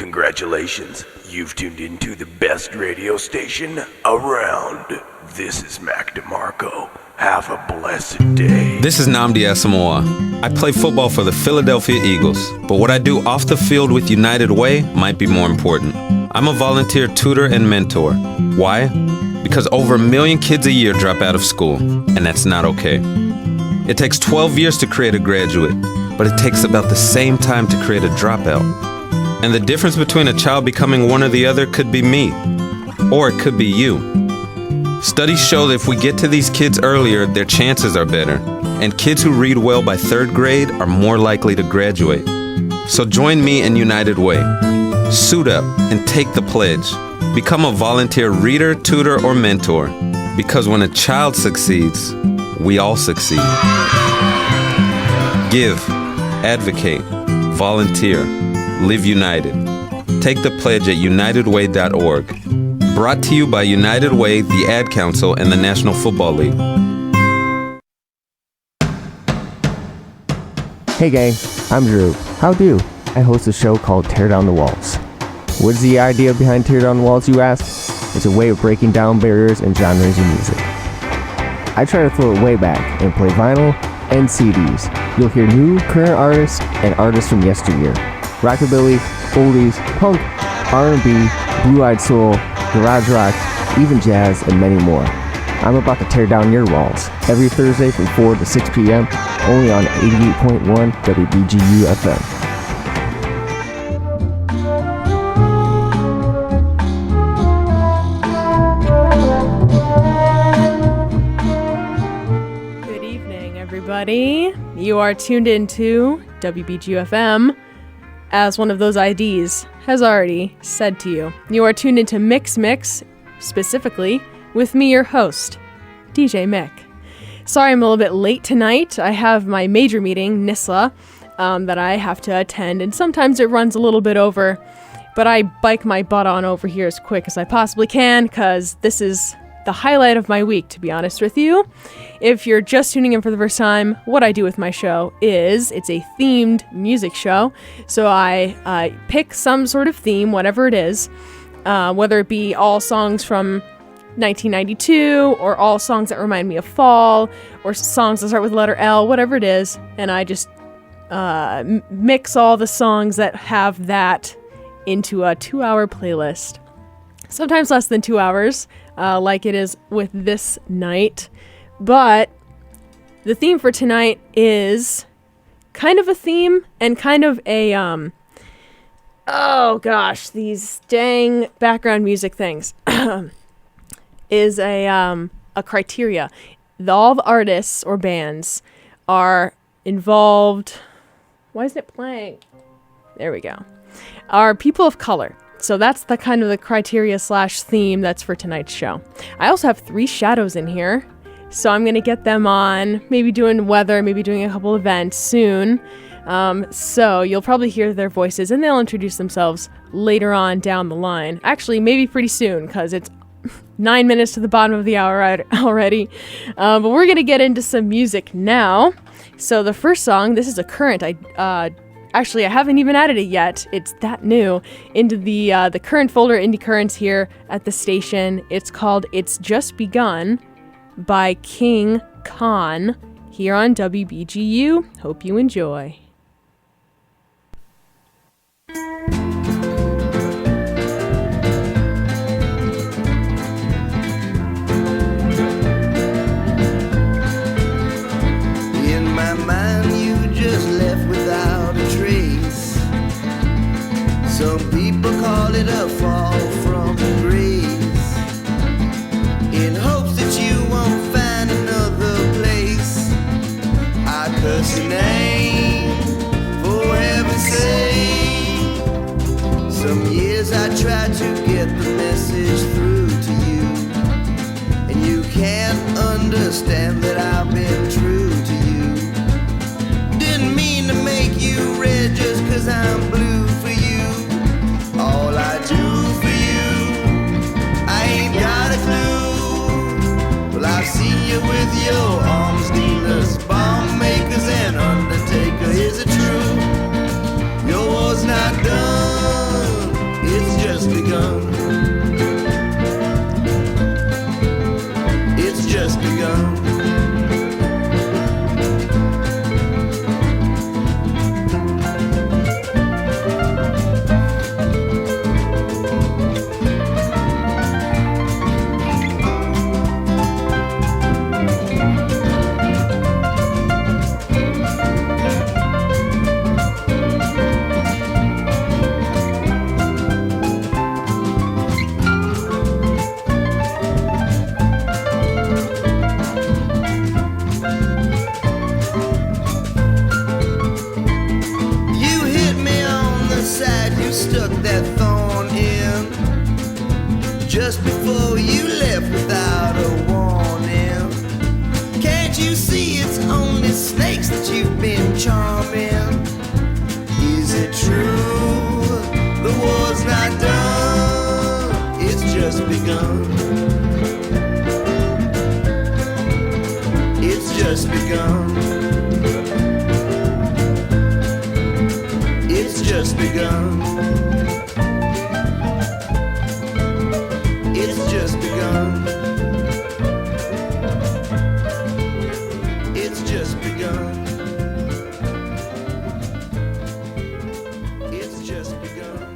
Congratulations, you've tuned into the best radio station around. This is Mac DeMarco. Have a blessed day. This is Nnamdi Asamoah. I play football for the Philadelphia Eagles, but what I do off the field with United Way might be more important. I'm a volunteer tutor and mentor. Why? Because over 1 million kids a year drop out of school, and that's not okay. It takes 12 years to create a graduate, but it takes about the same time to create a dropout. And the difference between a child becoming one or the other could be me, or it could be you. Studies show that if we get to these kids earlier, their chances are better, and kids who read well by 3rd grade are more likely to graduate. So join me in United Way. Suit up and take the pledge. Become a volunteer reader, tutor, or mentor, because when a child succeeds, we all succeed. Give, advocate, volunteer, live united. Take the pledge at unitedway.org. Brought to you by United Way, the Ad Council, and the National Football League. Hey gang, I'm Drew. How do? I host a show called Tear Down the Walls. What is the idea behind Tear Down the Walls, you ask? It's a way of breaking down barriers and genres of music. I try to throw it way back and play vinyl and CDs. You'll hear new, current artists and artists from yesteryear. Rockabilly, oldies, punk, R&B, blue-eyed soul, garage rock, even jazz, and many more. I'm about to tear down your walls every Thursday from 4 to 6 p.m. only on 88.1 WBGU FM. Good evening, everybody. You are tuned into WBGU FM. As one of those IDs has already said to you, you are tuned into MICK'S, specifically with me, your host, DJ Mick. Sorry I'm a little bit late tonight. I have my major meeting, NISLA, that I have to attend, and sometimes it runs a little bit over, but I bike my butt on over here as quick as I possibly can, because this is the highlight of my week, to be honest with you. If you're just tuning in for the first time, what I do with my show is it's a themed music show. So I pick some sort of theme, whatever it is, whether it be all songs from 1992 or all songs that remind me of fall or songs that start with the letter L, whatever it is. And I just mix all the songs that have that into a 2-hour playlist. Sometimes less than 2 hours, like it is with this night. But the theme for tonight is kind of a theme and kind of a, oh gosh, these dang background music things, is a criteria. All the artists or bands are involved, why isn't it playing? There we go. Are people of color. So that's the kind of the criteria / theme that's for tonight's show. I also have 3 shadows in here, so I'm going to get them on, maybe doing weather, maybe doing a couple events soon. So you'll probably hear their voices, and they'll introduce themselves later on down the line. Actually, maybe pretty soon, because it's 9 minutes to the bottom of the hour already. But we're going to get into some music now. So the first song, this is a current, Actually, I haven't even added it yet. It's that new into the current folder, Indie Currents here at the station. It's called It's Just Begun by King Khan here on WBGU. Hope you enjoy. In my mind, you just left without a trace. Some people call it a fall from grace, in hopes that you won't find another place. I curse your name, for heaven's sake. Some years I tried to get the message through to you, and you can't understand that I've been true to you. Didn't mean to make you red just 'cause I'm blue for you. All I do for you, I ain't got a clue. Well, I've seen you with your arms dealers, bomb makers, and undertaker. Is it true? Your war's not done. stuck that thorn in just before you left without a warning. Can't you see it's only snakes that you've been charming? Is it true the war's not done? It's just begun. It's just begun. It's just begun. It's just begun. It's just begun. It's just begun.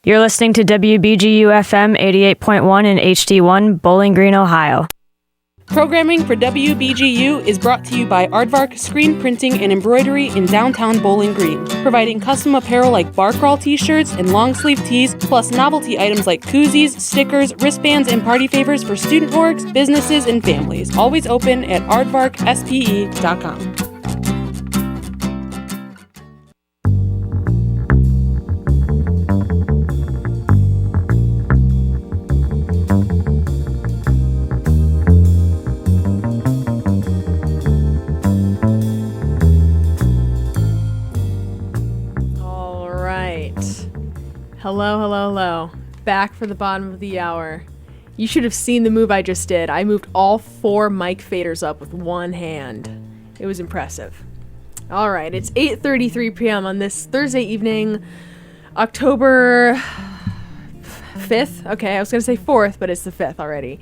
You're listening to WBGU FM 88.1 in HD1, Bowling Green, Ohio. Programming for WBGU is brought to you by Aardvark Screen Printing and Embroidery in downtown Bowling Green, providing custom apparel like bar crawl t-shirts and long sleeve tees, plus novelty items like koozies, stickers, wristbands, and party favors for student orgs, businesses, and families. Always open at aardvarkspe.com. Hello. Back for the bottom of the hour. You should have seen the move I just did. I moved all 4 mic faders up with one hand. It was impressive. All right, it's 8:33 p.m. on this Thursday evening, October 5th. Okay, I was going to say 4th, but it's the 5th already.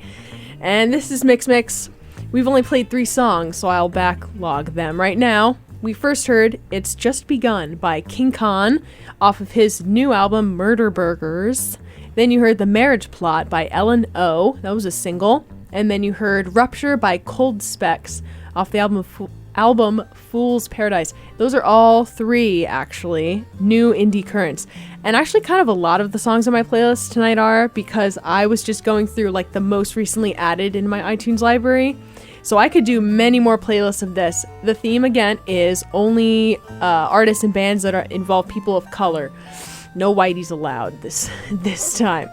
And this is MICK'S. We've only played 3 songs, so I'll backlog them right now. We first heard It's Just Begun by King Khan off of his new album Murder Burgers. Then you heard The Marriage Plot by Ellen O. That was a single. And then you heard Rupture by Cold Specs off the album Fool's Paradise. Those are all 3, actually, new indie currents. And actually kind of a lot of the songs on my playlist tonight are, because I was just going through like the most recently added in my iTunes library. So I could do many more playlists of this. The theme, again, is only artists and bands that involve people of color. No whiteys allowed this time.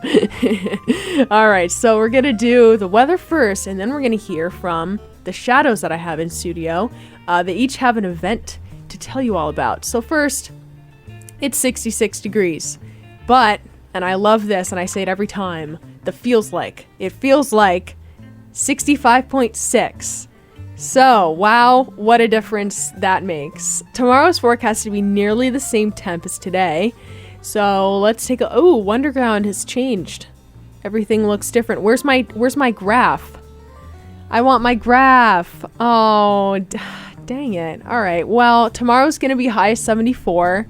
All right, so we're going to do the weather first, and then we're going to hear from the shadows that I have in studio. They each have an event to tell you all about. So first, it's 66 degrees. But, and I love this, and I say it every time, it feels like 65.6. So, wow, what a difference that makes. Tomorrow's forecast to be nearly the same temp as today. So let's take a, Wonderground has changed. Everything looks different. Where's my graph? I want my graph. Oh, dang it. All right. Well, tomorrow's going to be high 74.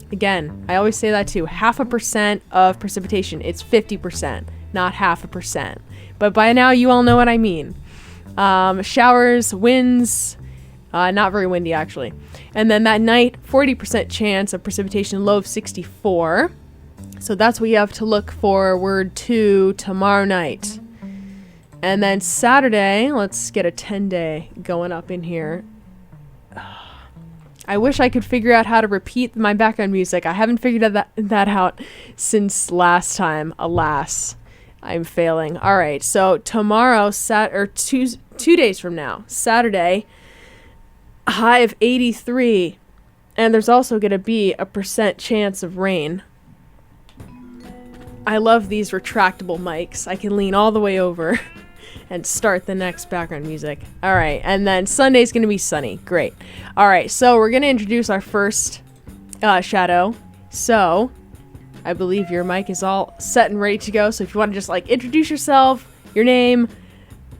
Again, I always say that too. 0.5% of precipitation. It's 50%, not 0.5%. But by now, you all know what I mean. Showers, winds, not very windy actually. And then that night, 40% chance of precipitation, low of 64. So that's what you have to look forward to tomorrow night. And then Saturday, let's get a 10-day going up in here. I wish I could figure out how to repeat my background music. I haven't figured that out since last time. Alas, I'm failing. All right, so tomorrow, 2 days from now, Saturday, a high of 83, and there's also going to be a % chance of rain. I love these retractable mics. I can lean all the way over and start the next background music. All right, and then Sunday's going to be sunny. Great. All right, so we're going to introduce our first shadow. So I believe your mic is all set and ready to go. So if you want to just like introduce yourself, your name,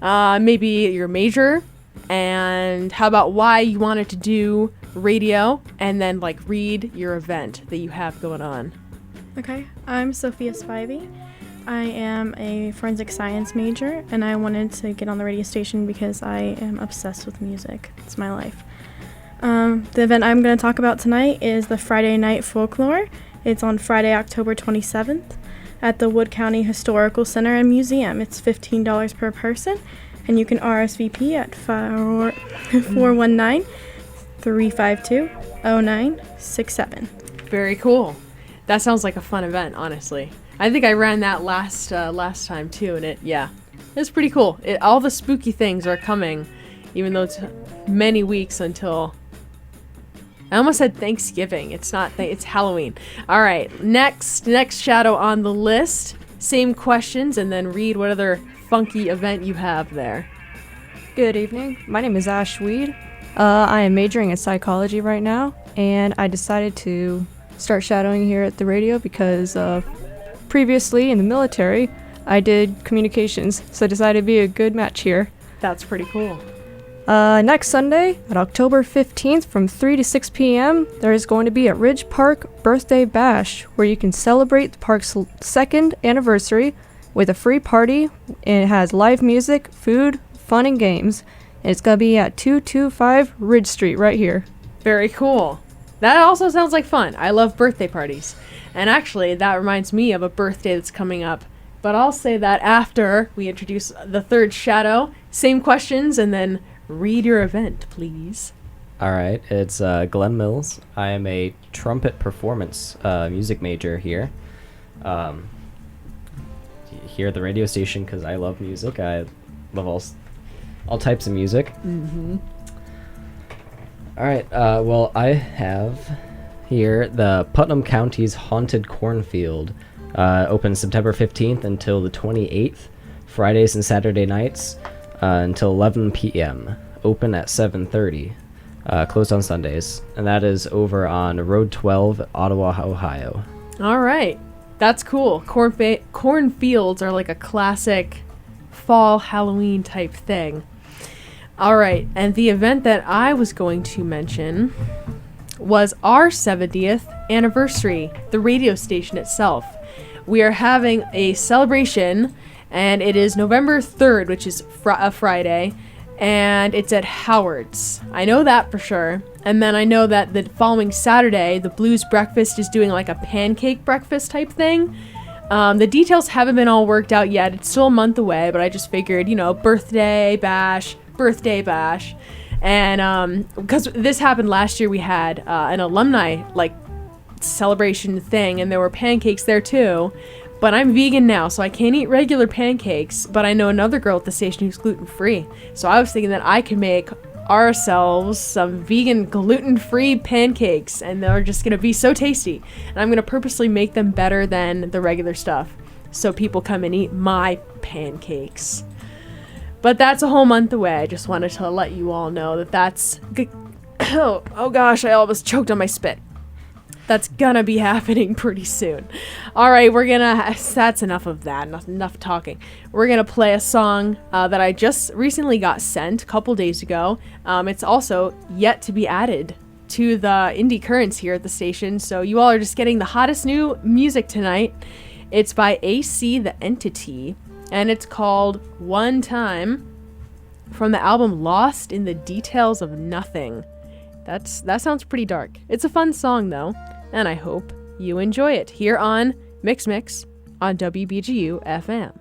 maybe your major, and how about why you wanted to do radio, and then like read your event that you have going on. Okay, I'm Sophia Spivey. I am a forensic science major, and I wanted to get on the radio station because I am obsessed with music. It's my life. The event I'm going to talk about tonight is the Friday Night Folklore. It's on Friday, October 27th at the Wood County Historical Center and Museum. It's $15 per person, and you can RSVP at 419-352-0967. Very cool. That sounds like a fun event, honestly. I think I ran that last time too, and it's pretty cool. All the spooky things are coming, even though it's many weeks until. I almost said Thanksgiving. It's not. It's Halloween. All right, next shadow on the list. Same questions, and then read what other funky event you have there. Good evening. My name is Ash Weed. I am majoring in psychology right now, and I decided to start shadowing here at the radio because previously in the military, I did communications, so I decided to be a good match here. That's pretty cool. Next Sunday, at October 15th from 3 to 6 p.m., there is going to be a Ridge Park Birthday Bash, where you can celebrate the park's 2nd anniversary with a free party, and it has live music, food, fun, and games. And it's going to be at 225 Ridge Street right here. Very cool. That also sounds like fun. I love birthday parties. And actually, that reminds me of a birthday that's coming up. But I'll say that after we introduce the third shadow. Same questions, and then read your event, please. All right, it's Glenn Mills. I am a trumpet performance music major here. Here at the radio station because I love music. I love all types of music. Mm-hmm. All right, well, I have here the Putnam County's Haunted Cornfield. Open September 15th until the 28th, Fridays and Saturday nights until 11 p.m. Open at 7:30, closed on Sundays. And that is over on Road 12, Ottawa, Ohio. All right, that's cool. Cornfields are like a classic fall Halloween type thing. All right, and the event that I was going to mention was our 70th anniversary, the radio station itself. We are having a celebration, and it is November 3rd, which is a Friday, and it's at Howard's. I know that for sure. And then I know that the following Saturday, the Blues Breakfast is doing like a pancake breakfast type thing. The details haven't been all worked out yet. It's still a month away, but I just figured, birthday bash. And because this happened last year, we had an alumni celebration thing, and there were pancakes there too. But I'm vegan now, so I can't eat regular pancakes, but I know another girl at the station who's gluten-free. So I was thinking that I could make ourselves some vegan gluten-free pancakes, and they're just going to be so tasty. And I'm going to purposely make them better than the regular stuff, so people come and eat my pancakes. But that's a whole month away. I just wanted to let you all know that that's... oh gosh, I almost choked on my spit. That's gonna be happening pretty soon. All right, that's enough of that. Enough talking. We're gonna play a song that I just recently got sent a couple days ago. It's also yet to be added to the indie currents here at the station, so you all are just getting the hottest new music tonight. It's by AC The Entity, and it's called One Time, from the album Lost in the Details of Nothing. That sounds pretty dark. It's a fun song though, and I hope you enjoy it here on MICK'S Mix on WBGU FM.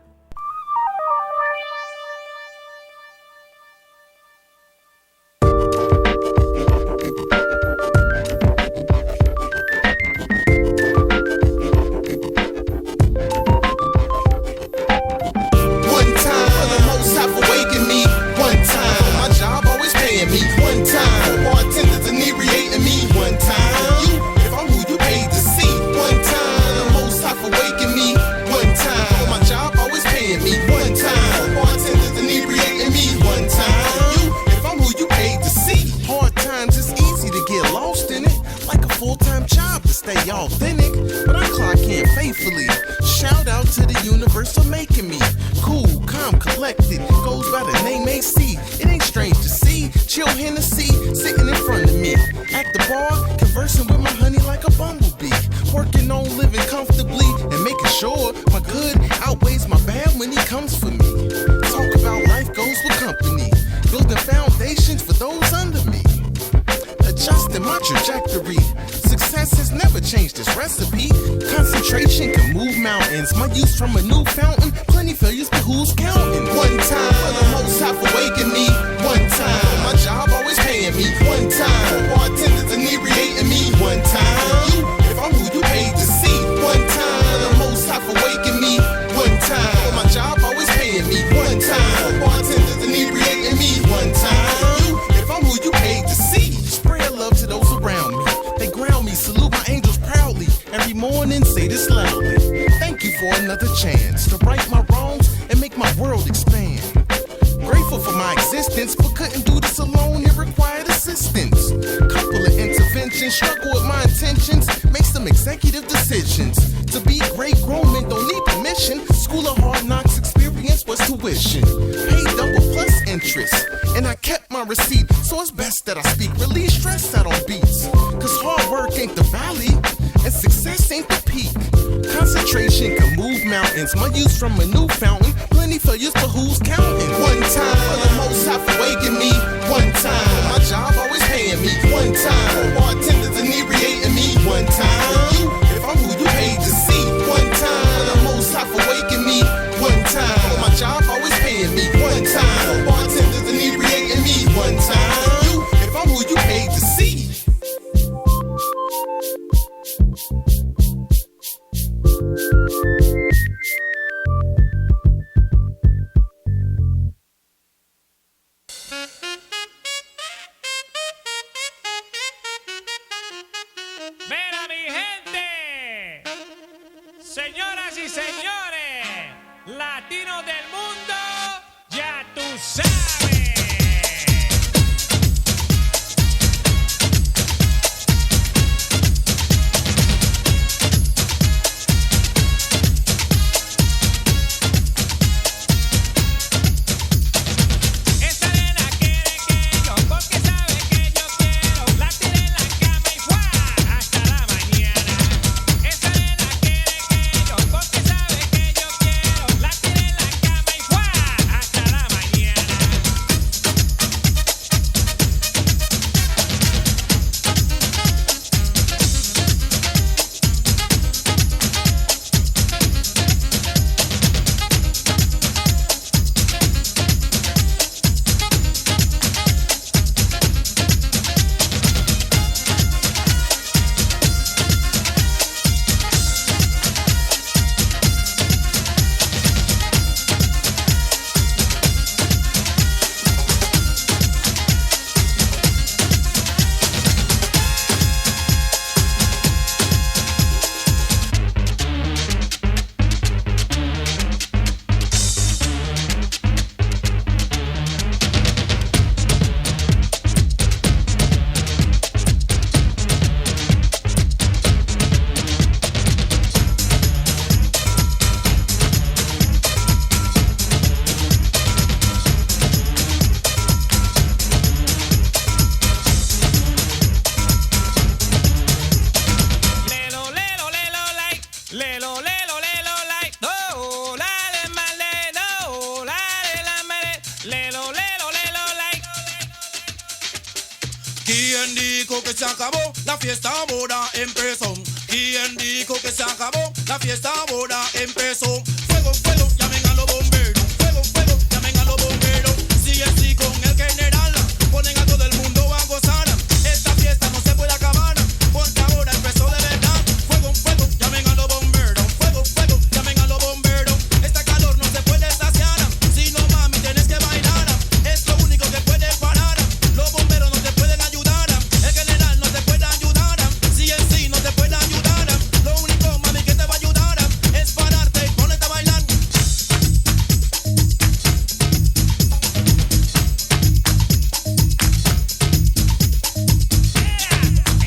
¿Quién dijo que se acabó? La fiesta ahora empezó. ¿Quién dijo que se acabó? La fiesta ahora empezó. Fuego, fuego, llamen a los bomberos. Fuego, fuego, llamen a los bomberos. Sí, sí, con el general ponen a todo el mundo a gozar. Esta fiesta no se puede acabar porque ahora empezó de verdad. Fuego, fuego, llamen a los bomberos. Fuego, fuego, llamen a los bomberos. Este calor no se puede saciar. Si no, mami, tienes que bailar. Es lo único que puede parar. Los bomberos no te pueden ayudar. El general no te puede ayudar. Si en sí no te puede ayudar. Lo único, mami, que te va a ayudar es pararte y ponerte a bailar.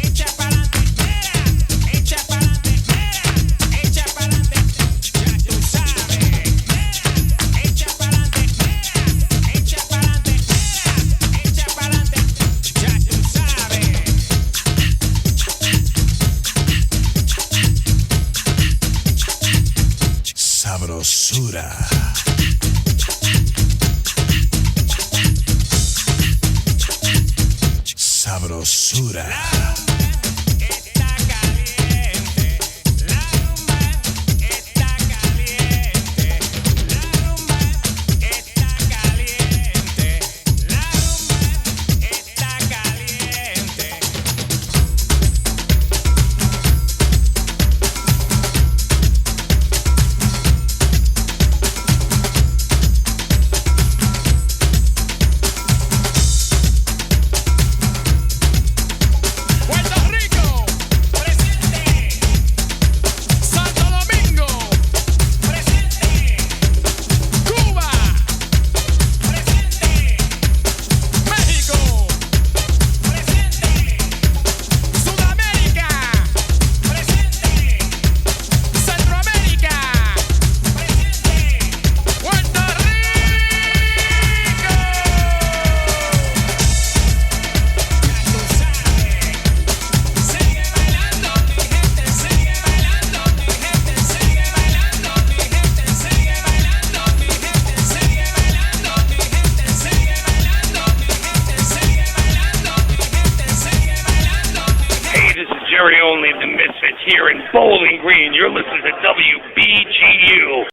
Echa pa'lante, echa pa'lante, echa pa'lante, ya tú sabes. Echa pa'lante, echa pa'lante, echa pa'lante, ya tú sabes. Sabrosura. Sabrosura. Está caliente, la rumba está caliente, la rumba está caliente, la rumba está caliente. Puerto Rico, presente. Santo Domingo, presente. Cuba, presente. México, presente. Sudamérica, presente. Centroamérica, presente. Puerto Rico. Tú sabes. Sigue bailando, mi gente, sigue bailando, mi gente, sigue bailando, mi gente, sigue bailando, mi gente, sigue bailando, mi gente, sigue bailando, mi gente, sigue bailando, mi gente, sigue bailando, mi gente. Hey, this is Jerry Only, the Misfits here in Bowling Green. You're listening to WBGU.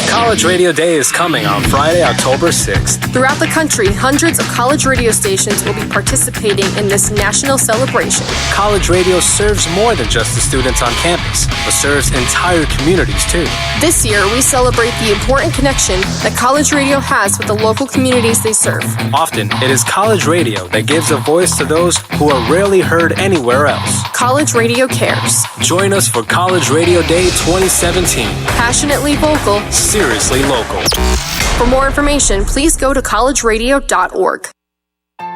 College Radio Day is coming on Friday, October 6th. Throughout the country, hundreds of college radio stations will be participating in this national celebration. College radio serves more than just the students on campus, but serves entire communities too. This year, we celebrate the important connection that college radio has with the local communities they serve. Often, it is college radio that gives a voice to those who are rarely heard anywhere else. College Radio cares. Join us for College Radio Day 2017. Passionately vocal. Seriously local. For more information, please go to collegeradio.org.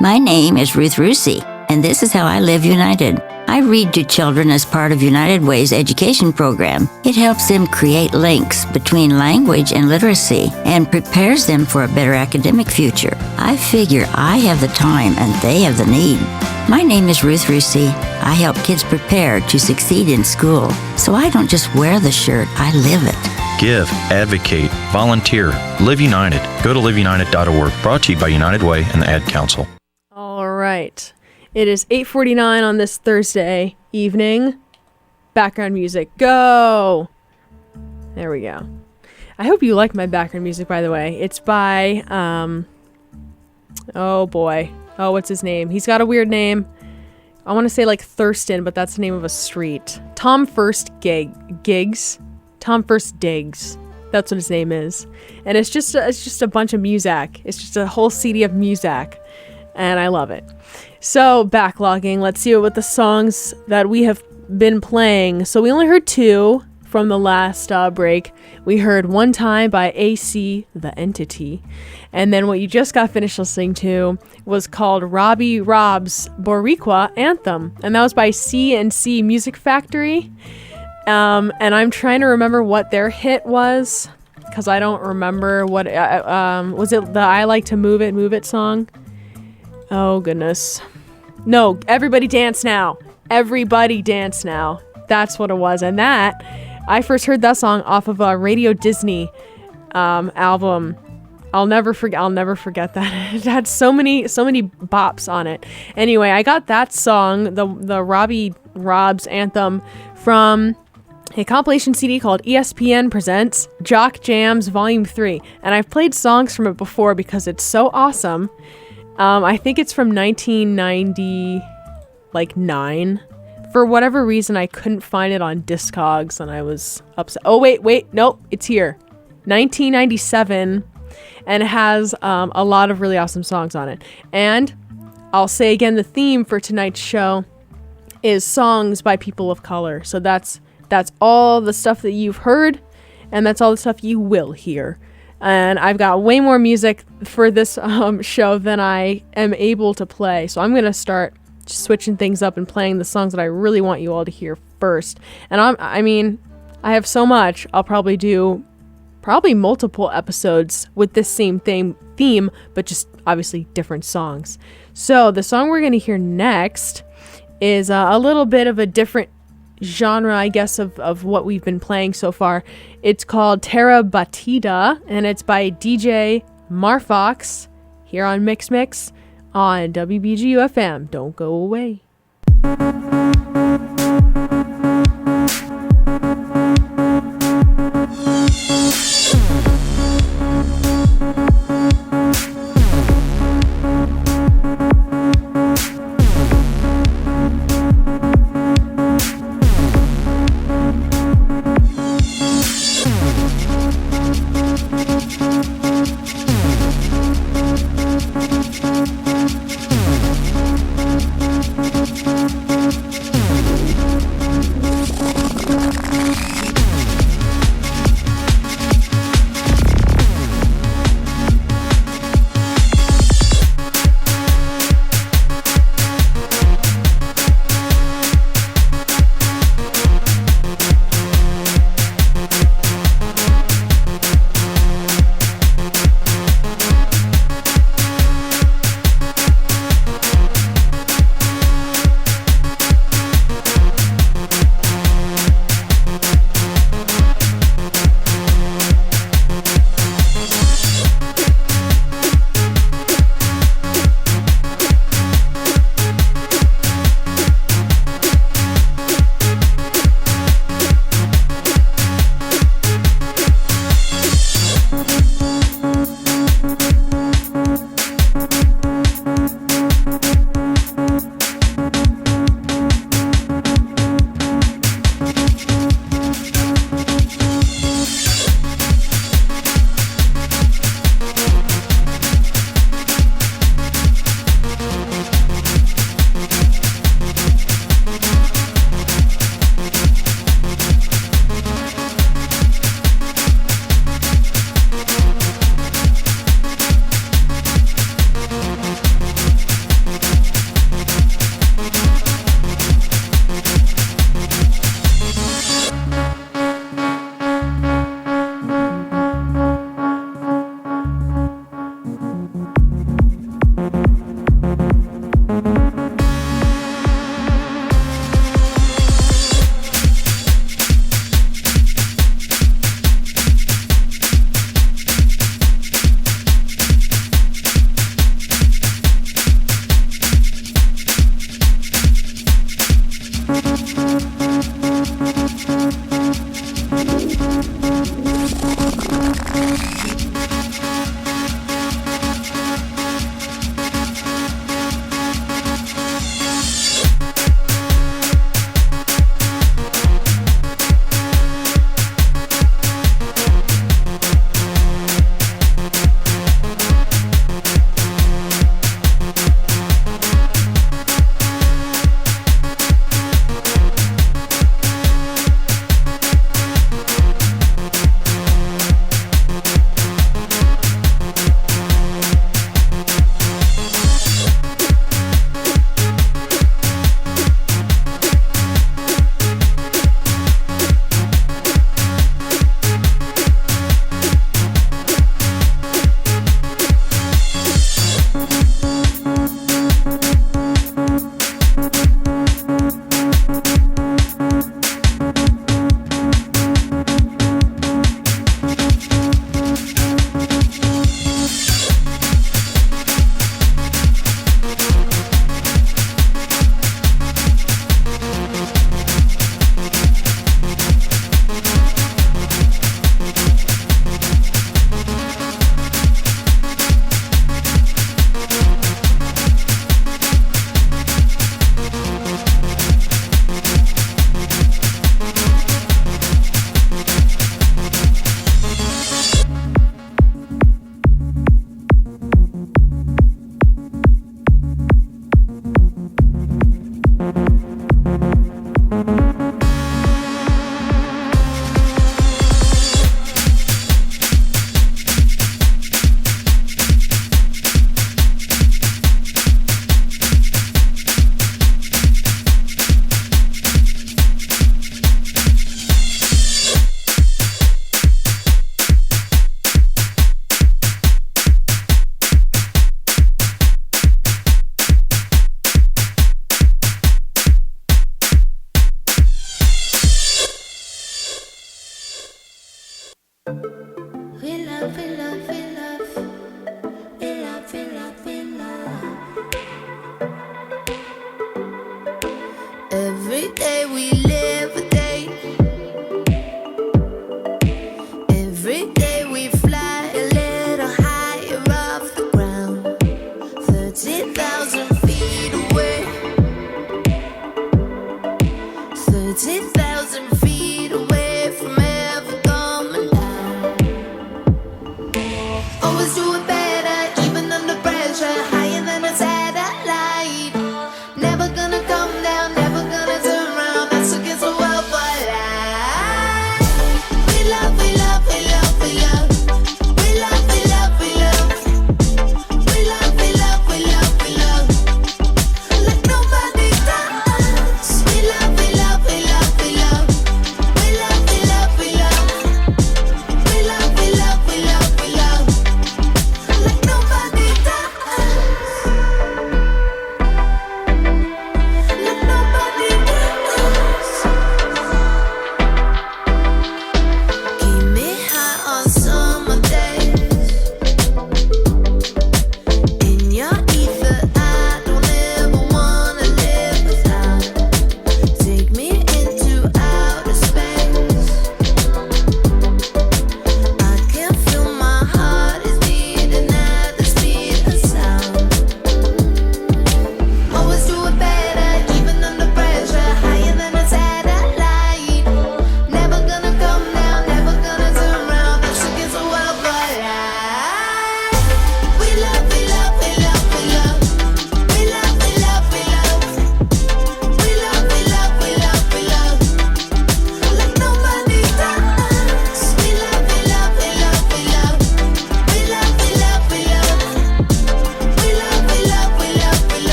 My name is Ruth Rusi, and this is how I live United. I read to children as part of United Way's education program. It helps them create links between language and literacy and prepares them for a better academic future. I figure I have the time and they have the need. My name is Ruth Rusi. I help kids prepare to succeed in school. So I don't just wear the shirt, I live it. Give, advocate, volunteer, Live United. Go to liveunited.org. Brought to you by United Way and the Ad Council. All right. It is 8:49 on this Thursday evening. Background music, go! There we go. I hope you like my background music, by the way. It's by, oh boy. Oh, what's his name? He's got a weird name. I want to say like Thurston, but that's the name of a street. Tom First Gigs. Tom First Diggs. That's what his name is. And it's just a bunch of music. It's just a whole CD of music. And I love it. So, backlogging. Let's see what the songs that we have been playing. So, we only heard two from the last break. We heard One Time by AC, The Entity. And then what you just got finished listening to was called Robbie Rob's Boricua Anthem. And that was by C&C Music Factory. And I'm trying to remember what their hit was, because I don't remember what, was it the I Like to Move It song? Oh, goodness. No, Everybody Dance Now. Everybody Dance Now. That's what it was. And that, I first heard that song off of a Radio Disney album I'll never forget that. It had so many bops on it. Anyway, I got that song, the Robbie Robs anthem, from a compilation CD called ESPN Presents Jock Jams Volume 3. And I've played songs from it before because it's so awesome. I think it's from 1999. For whatever reason, I couldn't find it on Discogs, and I was upset. Oh, wait, nope, it's here. 1997, and it has a lot of really awesome songs on it. And I'll say again, the theme for tonight's show is songs by people of color. So that's all the stuff that you've heard, and that's all the stuff you will hear. And I've got way more music for this show than I am able to play. So I'm going to start switching things up and playing the songs that I really want you all to hear first. And I have so much. I'll probably do multiple episodes with this same theme, but just obviously different songs. So the song we're going to hear next is a little bit of a different genre, I guess, of what we've been playing so far. It's called Terra Batida, and it's by DJ Marfox here on MICK'S Mix on WBGU FM. Don't go away.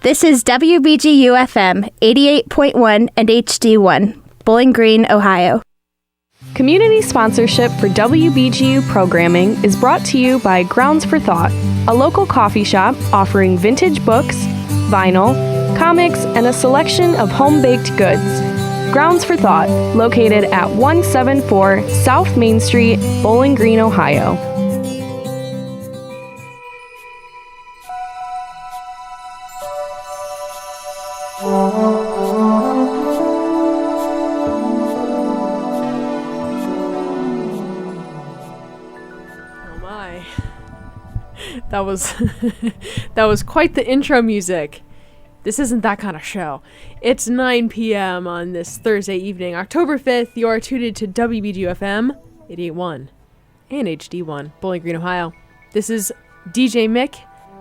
This is WBGU FM 88.1 and HD1, Bowling Green, Ohio. Community sponsorship for WBGU programming is brought to you by Grounds for Thought, a local coffee shop offering vintage books, vinyl, comics, and a selection of home-baked goods. Grounds for Thought, located at 174 South Main Street, Bowling Green, Ohio. Oh my. That was that was quite the intro music. This isn't that kind of show. It's 9 p.m. on this Thursday evening, October 5th. You are tuned to WBGU FM 88.1 and HD1, Bowling Green, Ohio. This is DJ Mick,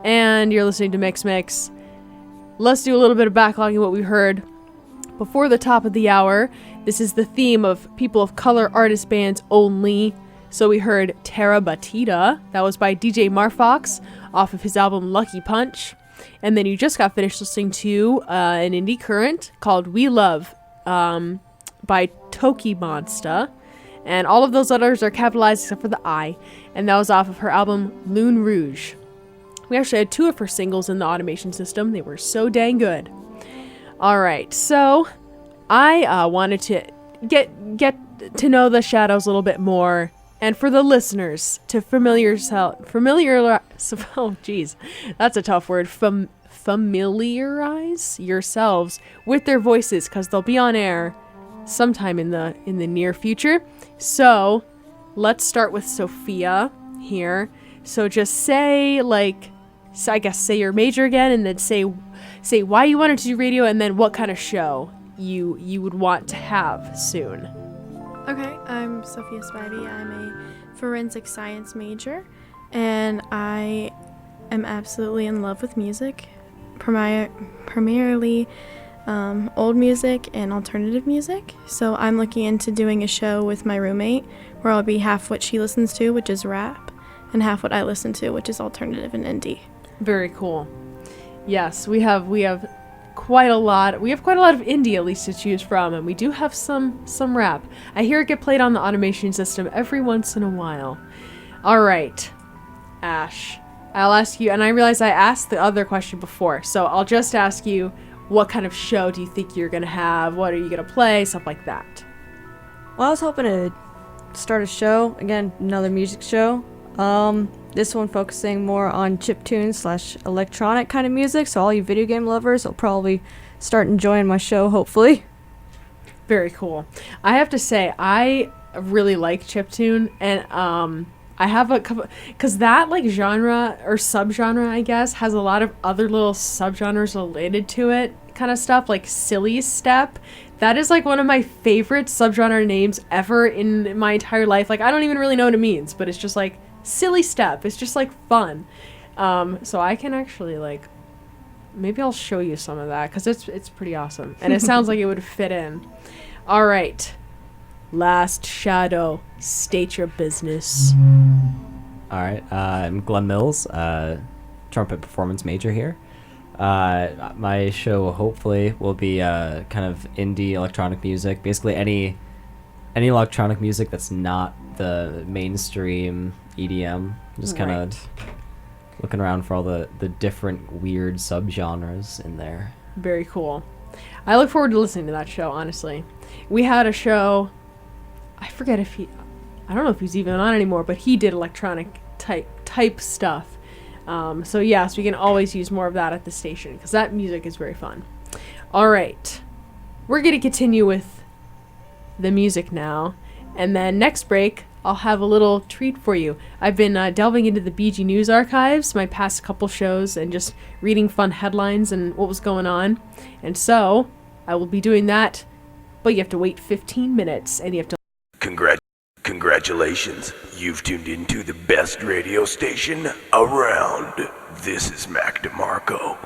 and you're listening to MICK'S. Let's do a little bit of backlogging what we heard before the top of the hour. This is the theme of People of Color artist bands only. So we heard Terra Batida. That was by DJ Marfox off of his album Lucky Punch. And then you just got finished listening to an indie current called We Love by Toki Monsta. And all of those letters are capitalized except for the I. And that was off of her album Lune Rouge. We actually had 2 of her singles in the automation system. They were so dang good. All right, so I wanted to get to know the Shadows a little bit more. And for the listeners, to familiarize, oh geez, that's a tough word, familiarize yourselves with their voices, because they'll be on air sometime in the near future. So let's start with Sophia here. So just say say your major again, and then say why you wanted to do radio, and then what kind of show you would want to have soon. Okay, I'm Sophia Spivey. I'm a forensic science major, and I am absolutely in love with music, primarily old music and alternative music. So I'm looking into doing a show with my roommate where I'll be half what she listens to, which is rap, and half what I listen to, which is alternative and indie. Very cool. Yes, we have quite a lot. We have quite a lot of indie, at least, to choose from, and we do have some rap. I hear it get played on the automation system every once in a while. All right, Ash, I'll ask you, and I realize I asked the other question before, so I'll just ask you, what kind of show do you think you're gonna have? What are you gonna play? Stuff like that. Well, I was hoping to start a show, again, another music show. This one focusing more on chiptune / electronic kind of music, so all you video game lovers will probably start enjoying my show, hopefully. Very cool. I have to say, I really like chiptune, and I have a couple, because that genre or subgenre, I guess, has a lot of other little subgenres related to it, kind of stuff, like Silly Step. That is one of my favorite subgenre names ever in my entire life. I don't even really know what it means, but it's just Silly Step. It's just fun. So I can actually maybe I'll show you some of that, because it's pretty awesome, and it sounds like it would fit in. All right, Last Shadow, state your business. All right, I'm Glenn Mills, trumpet performance major here. My show hopefully will be kind of indie electronic music, basically any electronic music that's not the mainstream EDM. Just kind of looking around for all the different weird subgenres in there. Very cool. I look forward to listening to that show, honestly. We had a show, I forget if I don't know if he's even on anymore, but he did electronic type stuff. So yes, we can always use more of that at the station, because that music is very fun. All right, we're going to continue with the music now, and then next break I'll have a little treat for you. I've been delving into the BG News archives, my past couple shows, and just reading fun headlines and what was going on, and so I will be doing that, but you have to wait 15 minutes, and you have to Congratulations, you've tuned into the best radio station around. This is Mac DeMarco,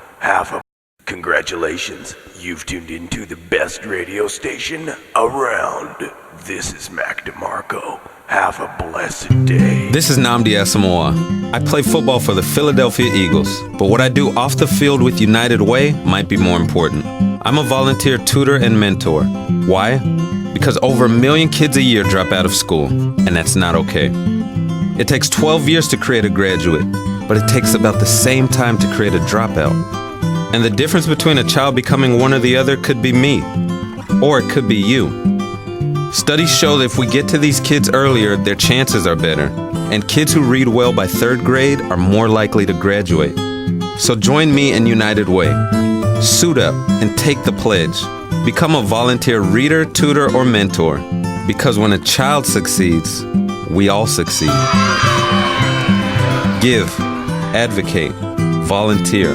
Congratulations, you've tuned into the best radio station around. This is Mac DeMarco. Have a blessed day. This is Nnamdi Asamoah. I play football for the Philadelphia Eagles, but what I do off the field with United Way might be more important. I'm a volunteer tutor and mentor. Why? Because over 1 million kids a year drop out of school, and that's not okay. It takes 12 years to create a graduate, but it takes about the same time to create a dropout. And the difference between a child becoming one or the other could be me, or it could be you. Studies show that if we get to these kids earlier, their chances are better, and kids who read well by 3rd grade are more likely to graduate. So join me in United Way. Suit up and take the pledge. Become a volunteer reader, tutor, or mentor, because when a child succeeds, we all succeed. Give, advocate, volunteer,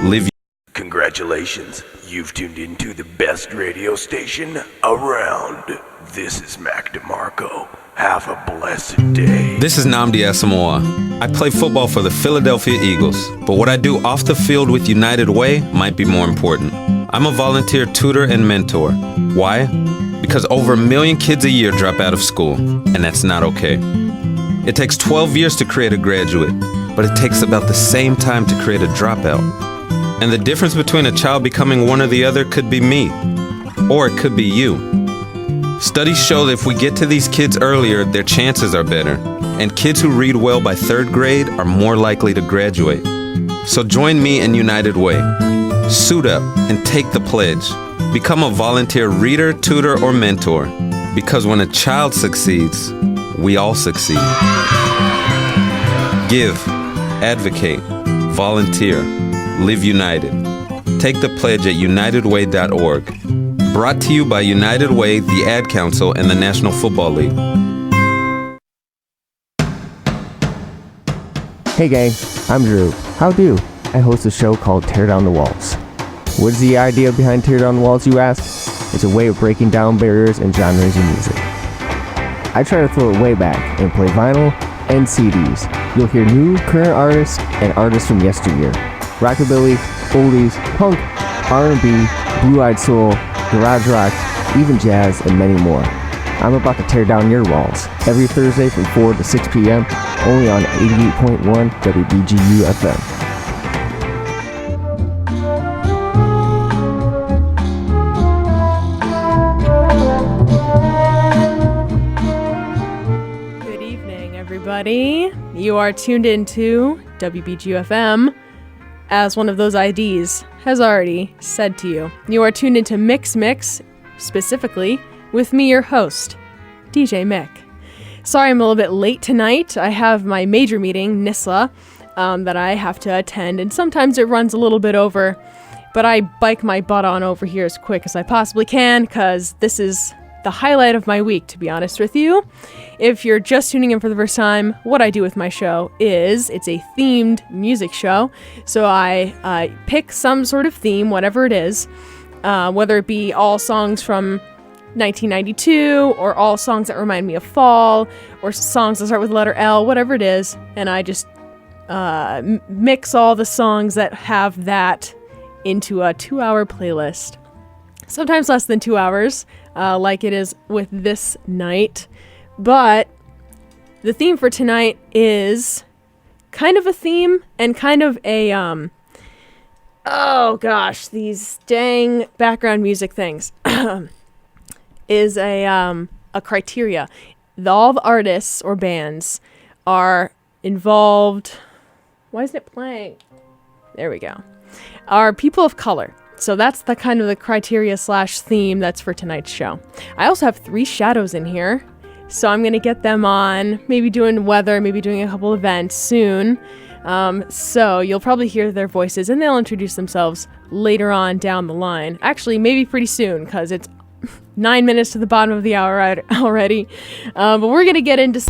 live. Congratulations, you've tuned into the best radio station around. This is Mac DeMarco. Have a blessed day. This is Nnamdi Asamoah. I play football for the Philadelphia Eagles, but what I do off the field with United Way might be more important. I'm a volunteer tutor and mentor. Why? Because over 1 million kids a year drop out of school, and that's not okay. It takes 12 years to create a graduate, but it takes about the same time to create a dropout. And the difference between a child becoming one or the other could be me, or it could be you. Studies show that if we get to these kids earlier, their chances are better, and kids who read well by 3rd grade are more likely to graduate. So join me in United Way. Suit up and take the pledge. Become a volunteer reader, tutor, or mentor, because when a child succeeds, we all succeed. Give, advocate, volunteer, live united. Take the pledge at unitedway.org. Brought to you by United Way, the Ad Council, and the National Football League. Hey gang, I'm Drew. How do? I host a show called Tear Down the Walls. What is the idea behind Tear Down the Walls, you ask? It's a way of breaking down barriers and genres in music. I try to throw it way back and play vinyl and CDs. You'll hear new, current artists and artists from yesteryear. Rockabilly, oldies, punk, R&B, blue-eyed soul, garage rock, even jazz, and many more. I'm about to tear down your walls every Thursday from 4 to 6 p.m. only on 88.1 WBGU FM. Good evening, everybody. You are tuned into WBGU FM. As one of those IDs has already said to you, you are tuned into MICK'S, specifically with me, your host, DJ Mick. Sorry I'm a little bit late tonight. I have my major meeting, NISLA, that I have to attend, and sometimes it runs a little bit over, but I bike my butt on over here as quick as I possibly can, because this is the highlight of my week, to be honest with you. If you're just tuning in for the first time, what I do with my show is it's a themed music show. So I pick some sort of theme, whatever it is, whether it be all songs from 1992 or all songs that remind me of fall or songs that start with the letter L, whatever it is. And I just mix all the songs that have that into a 2-hour playlist. Sometimes less than 2 hours, like it is with this night. But the theme for tonight is kind of a theme and kind of a, oh gosh, these dang background music things, is a criteria. All the artists or bands are involved. Why isn't it playing? There we go. Are people of color. So that's the kind of the criteria / theme that's for tonight's show. I also have 3 shadows in here, so I'm going to get them on, maybe doing weather, maybe doing a couple events soon. So you'll probably hear their voices, and they'll introduce themselves later on down the line. Actually, maybe pretty soon, because it's 9 minutes to the bottom of the hour already. But we're going to get into...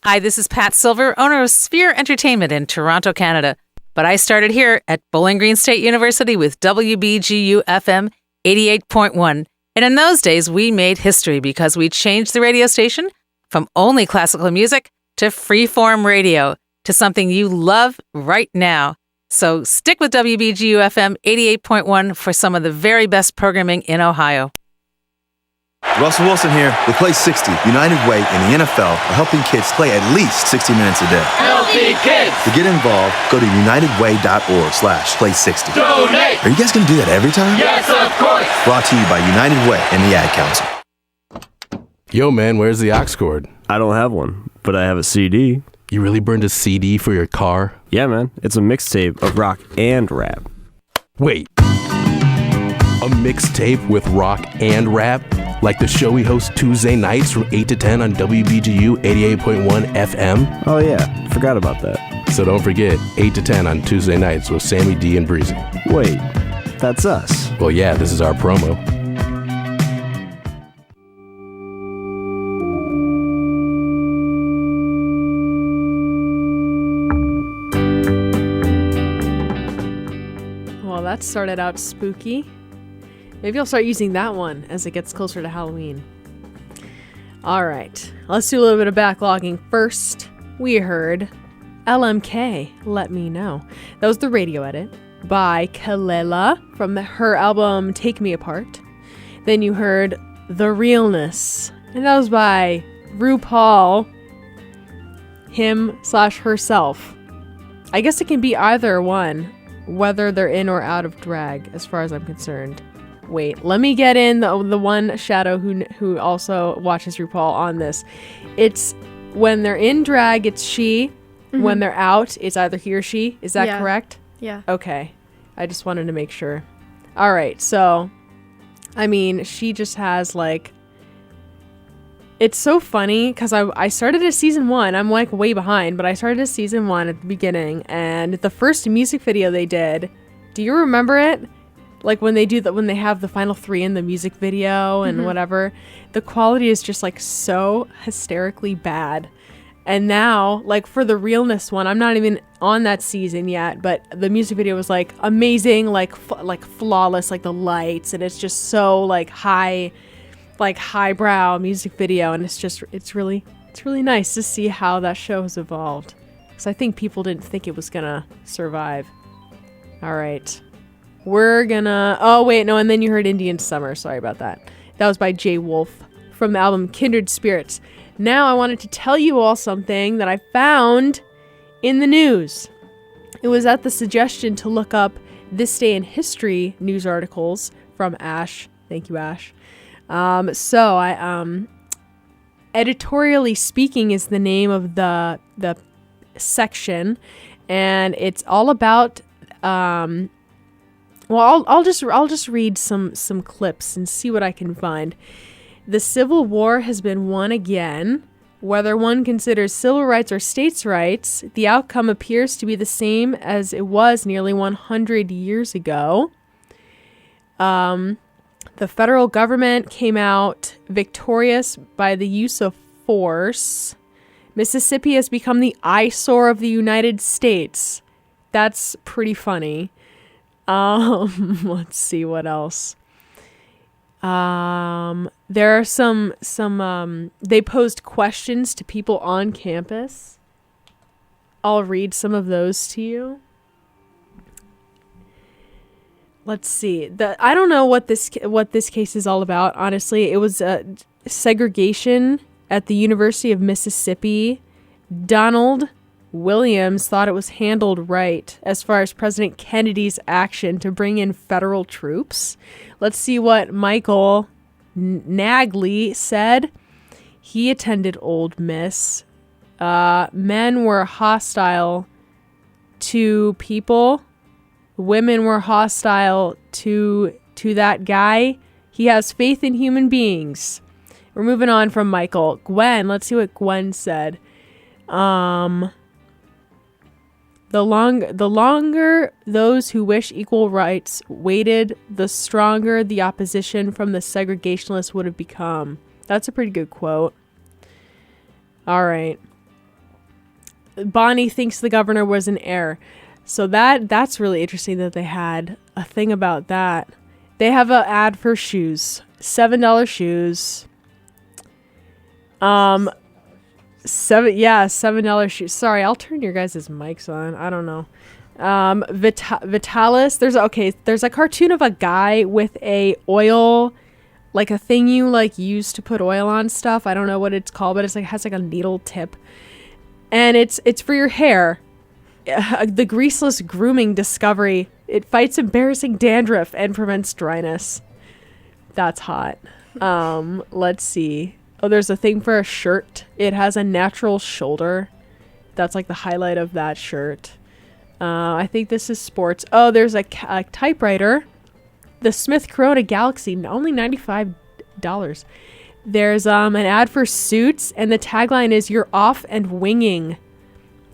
Hi, this is Pat Silver, owner of Sphere Entertainment in Toronto, Canada. But I started here at Bowling Green State University with WBGU FM 88.1. And in those days, we made history because we changed the radio station from only classical music to freeform radio, to something you love right now. So stick with WBGU FM 88.1 for some of the very best programming in Ohio. Russell Wilson here with Play 60, United Way and the NFL are helping kids play at least 60 minutes a day. Healthy kids! To get involved, go to unitedway.org/play60. Donate! Are you guys going to do that every time? Yes, of course! Brought to you by United Way and the Ad Council. Yo, man, where's the aux cord? I don't have one, but I have a CD. You really burned a CD for your car? Yeah, man. It's a mixtape of rock and rap. Wait. A mixtape with rock and rap? Like the show we host Tuesday nights from 8 to 10 on WBGU 88.1 FM? Oh, yeah. Forgot about that. So don't forget, 8 to 10 on Tuesday nights with Sammy D and Breezy. Wait, that's us. Well, yeah, this is our promo. Well, that started out spooky. Maybe I'll start using that one as it gets closer to Halloween. All right, let's do a little bit of backlogging. First, we heard LMK, Let Me Know. That was the radio edit by Michaela from her album Take Me Apart. Then you heard The Realness, and that was by RuPaul, him/herself. I guess it can be either one, whether they're in or out of drag, as far as I'm concerned. Wait, let me get in the one shadow who also watches RuPaul on this. It's when they're in drag, it's she. Mm-hmm. When they're out, it's either he or she. Is that correct? Yeah. Okay. I just wanted to make sure. All right. So, I mean, she just has like... It's so funny because I started at season 1. I'm like way behind, but I started at season 1 at the beginning. And the first music video they did, do you remember it? Like when they have the final 3 in the music video and whatever, the quality is just like so hysterically bad. And now, like for the Realness one, I'm not even on that season yet, but the music video was like amazing, like flawless, like the lights, and it's just so like highbrow music video, and it's really nice to see how that show has evolved. Because I think people didn't think it was gonna survive. All right. We're gonna... Oh, wait, no, and then you heard Indian Summer. Sorry about that. That was by Jay Wolf from the album Kindred Spirits. Now I wanted to tell you all something that I found in the news. It was at the suggestion to look up This Day in History news articles from Ash. Thank you, Ash. Editorially Speaking is the name of the section, and it's all about... Well, I'll just read some clips and see what I can find. The Civil War has been won again. Whether one considers civil rights or states' rights, the outcome appears to be the same as it was nearly 100 years ago. The federal government came out victorious by the use of force. Mississippi has become the eyesore of the United States. That's pretty funny. Let's see what else. There are some they posed questions to people on campus. I'll read some of those to you. Let's see. I don't know what this case is all about, honestly. It was segregation at the University of Mississippi. Donald Williams thought it was handled right as far as President Kennedy's action to bring in federal troops. Let's see what Michael Nagley said. He attended Ole Miss. Men were hostile to people. Women were hostile to that guy. He has faith in human beings. We're moving on from Michael. Gwen, let's see what Gwen said. The longer those who wish equal rights waited, the stronger the opposition from the segregationists would have become. That's a pretty good quote. All right. Bonnie thinks the governor was an heir. So that's really interesting that they had a thing about that. They have an ad for shoes. $7 shoes. $7 shoes. Sorry, I'll turn your guys' mics on. I don't know. Vitalis. There's a cartoon of a guy with a oil, like a thing you like use to put oil on stuff. I don't know what it's called, but it's like has like a needle tip, and it's for your hair. The greaseless grooming discovery. It fights embarrassing dandruff and prevents dryness. That's hot. Let's see. Oh, there's a thing for a shirt. It has a natural shoulder. That's like the highlight of that shirt. I think this is sports. Oh, there's a typewriter. The Smith Corona Galaxy, only $95. There's an ad for suits, and the tagline is "You're off and winging."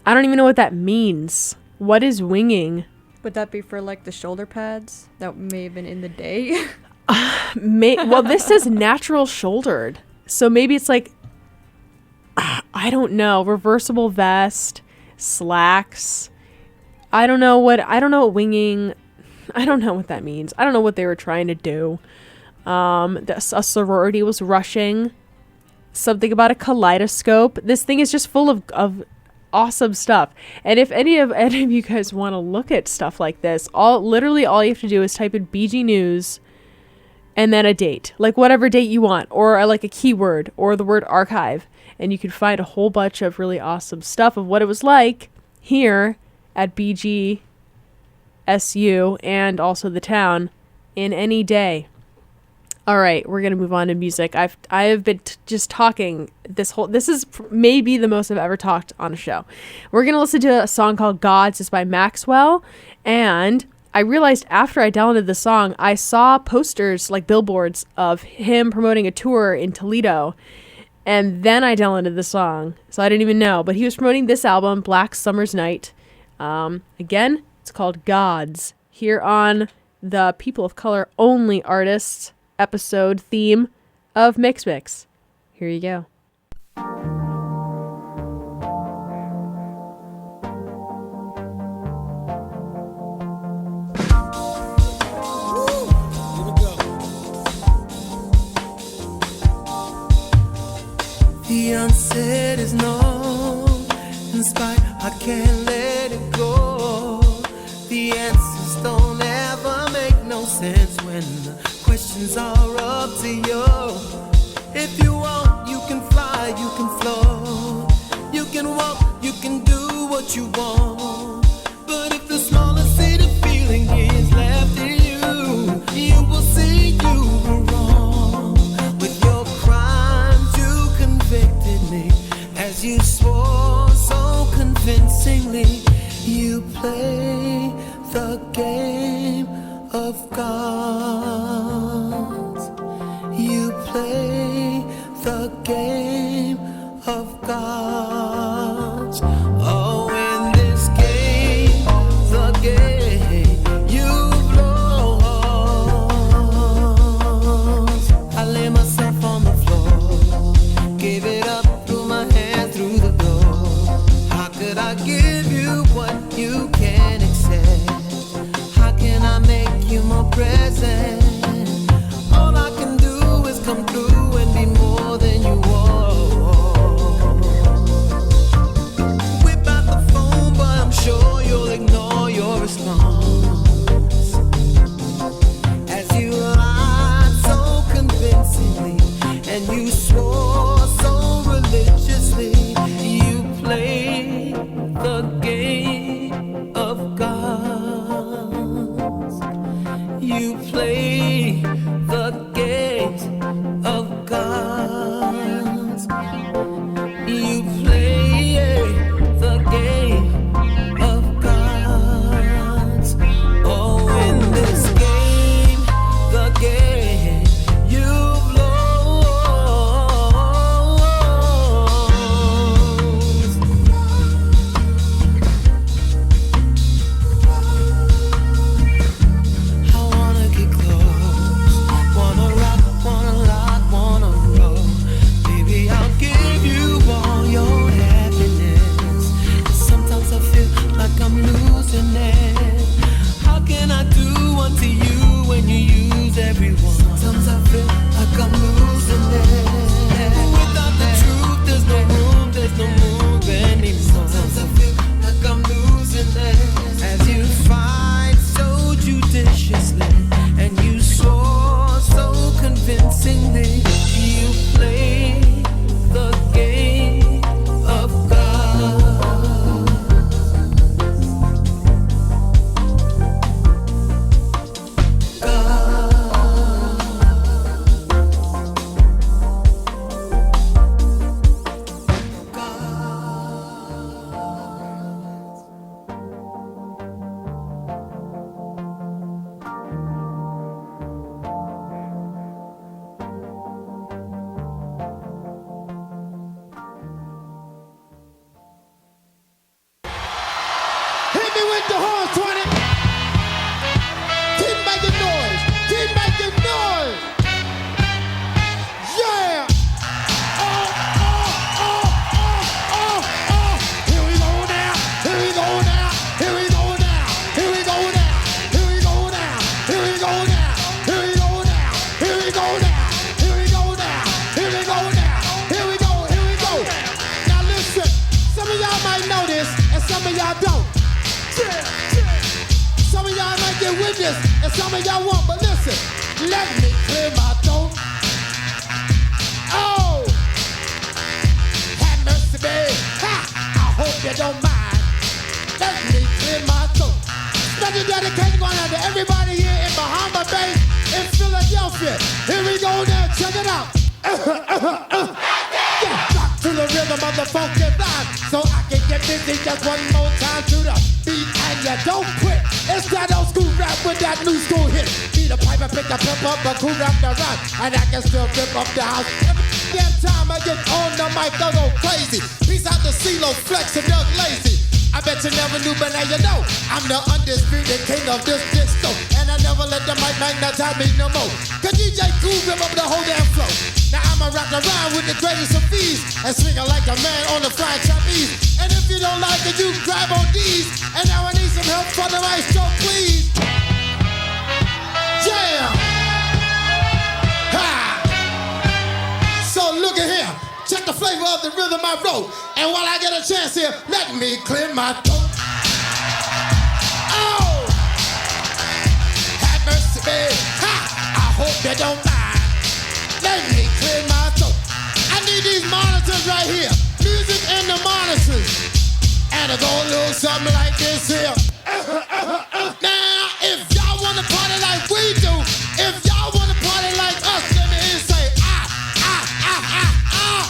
I don't even know what that means. What is winging? Would that be for like the shoulder pads that may have been in the day? Well, this says natural shouldered. So maybe it's like, I don't know, reversible vest, slacks. I don't know what winging, I don't know what that means. I don't know what they were trying to do. A sorority was rushing. Something about a kaleidoscope. This thing is just full of awesome stuff. And if any of you guys want to look at stuff like this, literally all you have to do is type in BG News and then a date, like whatever date you want, or like a keyword or the word archive, and you can find a whole bunch of really awesome stuff of what it was like here at BGSU and also the town in any day. All right, we're gonna move on to music. I have been just talking this is maybe the most I've ever talked on a show. We're gonna listen to a song called "Gods." It's by Maxwell, and I realized after I downloaded the song, I saw posters like billboards of him promoting a tour in Toledo, and then I downloaded the song, so I didn't even know. But he was promoting this album, Black Summer's Night. Again, it's called "Gods" here on the People of Color Only Artists episode theme of MICK'S. Here you go. The unsaid is known. In spite, I can't let it go. The answers don't ever make no sense when the questions are up to you. If you want, you can fly, you can float, you can walk, you can do what you want. But if the smallest seed of feeling is left in you, you will see you were wrong. With your crimes, you convicted me as you swore so convincingly. You play the game of gods. You play the game of gods. Oh, in this game, the game you've lost. I lay myself on the floor, gave it up, threw my hand through the door. How could I give you what you can't accept? How can I make you more present? All I can do is come through and be more than you want. Whip out the phone, but I'm sure you'll ignore your response. As you lied so convincingly and you swore so religiously, you played the game of gods. You play the games of gods. You play the game of gods. some of y'all want, but listen, let me clear my throat. Oh, have mercy, babe. Ha! I hope you don't mind. Let me clear my throat. Special dedication going out to everybody here in Bahama Bay, in Philadelphia. Here we go now, check it out. Yeah, rock to the rhythm of the funky rhyme, so I can get busy just one more time to the beat, and you don't quit. It's that old school rap with that new school hit. Beat a pipe and pick a pimp up, a cool rap the rhyme, and I can still rip up the house. Every damn time I get on the mic, I go crazy. Peace out to CeeLo, Flex, and Doug Lazy. I bet you never knew, but now you know I'm the undisputed king of this disco, and I never let the mic magnetize me no more. Cause DJ Cool rip up the whole damn flow. Now I'ma rock around with the greatest of ease and swing it like a man on the flying trapeze. And if you don't like it, you grab on these. And now I need some help from the maestro, please. Jam! Ha! So look at here. Check the flavor of the rhythm I wrote. And while I get a chance here, let me clear my throat. Oh! Have mercy, babe. Ha! I hope you don't mind. Let me clear my throat. I need these monitors right here. Music and the monitors. And it go a little something like this here. Now, if y'all wanna party like we do, if y'all wanna party like us, let me hear you say ah, ah, ah, ah, ah.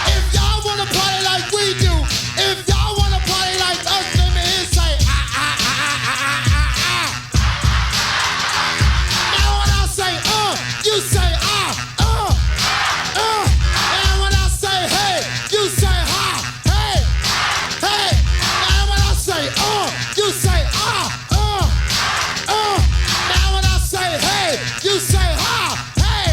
If y'all wanna party like we do, if y'all wanna party like us, let me hear you say ah, ah, ah, ah, ah, ah, ah. Now when I say you say and when I say hey, you say ha, hey, hey. Now when I say you say Now when I say hey, you say ha, hey.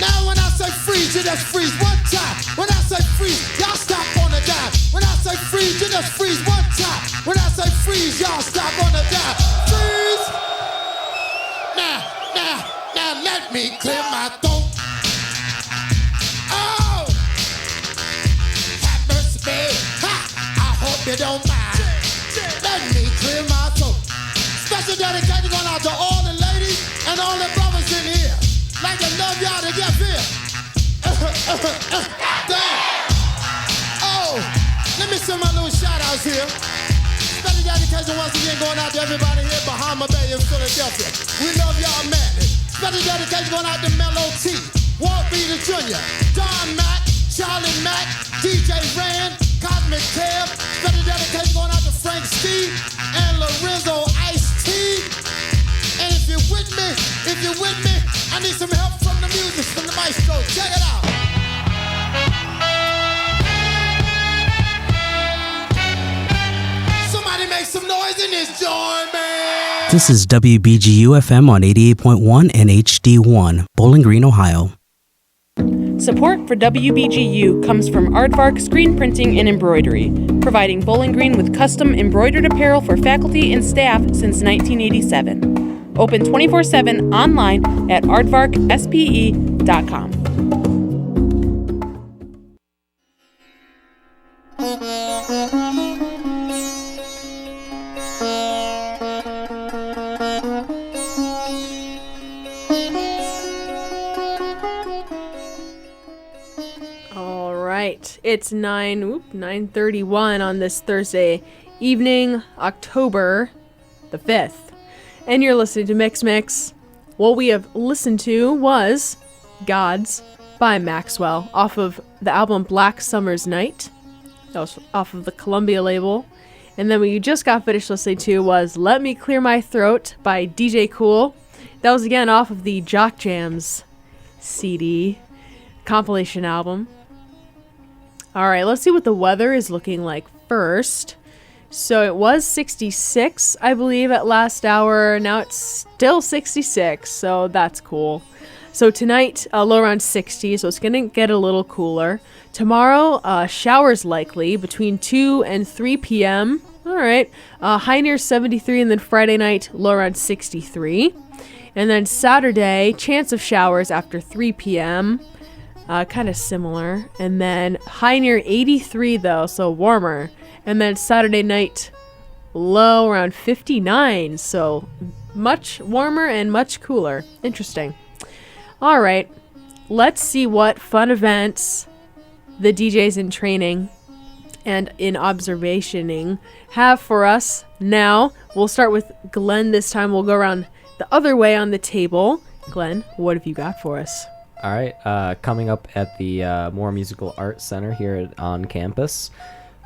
Now when I say freeze, you just freeze one time. When I say freeze, y'all stop on the dime. When I say freeze, you just freeze one time. When I say freeze, y'all stop on the dime. Freeze. Now let me clear my throat. Oh, have mercy, babe. Ha! I hope you don't mind. Let me clear my throat. Special dedication going out to all the ladies and all the brothers in here. Like to love y'all to get here. Damn. Oh, let me send my little shout outs here. Special dedication once again going out to everybody here in Bahama Bay in Philadelphia. We love y'all madly. Special dedication going out to Mellow T, Walt Beater Jr., Don Mack, Charlie Mack, DJ Rand, Cosmic Kev. Special dedication going out to Frank Steve and Lorenzo Ice T. And if you're with me, I need some help from the music, from the maestro. Check it out. Somebody make some noise in this joint, man. This is WBGU FM on 88.1 and HD1, Bowling Green, Ohio. Support for WBGU comes from Aardvark Screen Printing and Embroidery, providing Bowling Green with custom embroidered apparel for faculty and staff since 1987. Open 24/7 online at aardvarkspe.com. It's 9:31 on this Thursday evening, October the 5th. And you're listening to MICK'S. What we have listened to was Gods by Maxwell off of the album Black Summer's Night. That was off of the Columbia label. And then what you just got finished listening to was Let Me Clear My Throat by DJ Cool. That was again off of the Jock Jams CD compilation album. Alright, let's see what the weather is looking like first. So it was 66, I believe, at last hour. Now it's still 66, so that's cool. So tonight, low around 60, so it's going to get a little cooler. Tomorrow, showers likely between 2 and 3 p.m. Alright, high near 73, and then Friday night, low around 63. And then Saturday, chance of showers after 3 p.m., kind of similar. And then high near 83 though, so warmer. And then Saturday night, low around 59, so much warmer and much cooler. Interesting. All right, let's see what fun events the DJs in training and in observationing have for us now. We'll start with Glenn this time. We'll go around the other way on the table. Glenn, what have you got for us? All right, coming up at the Moore Musical Arts Center here on campus,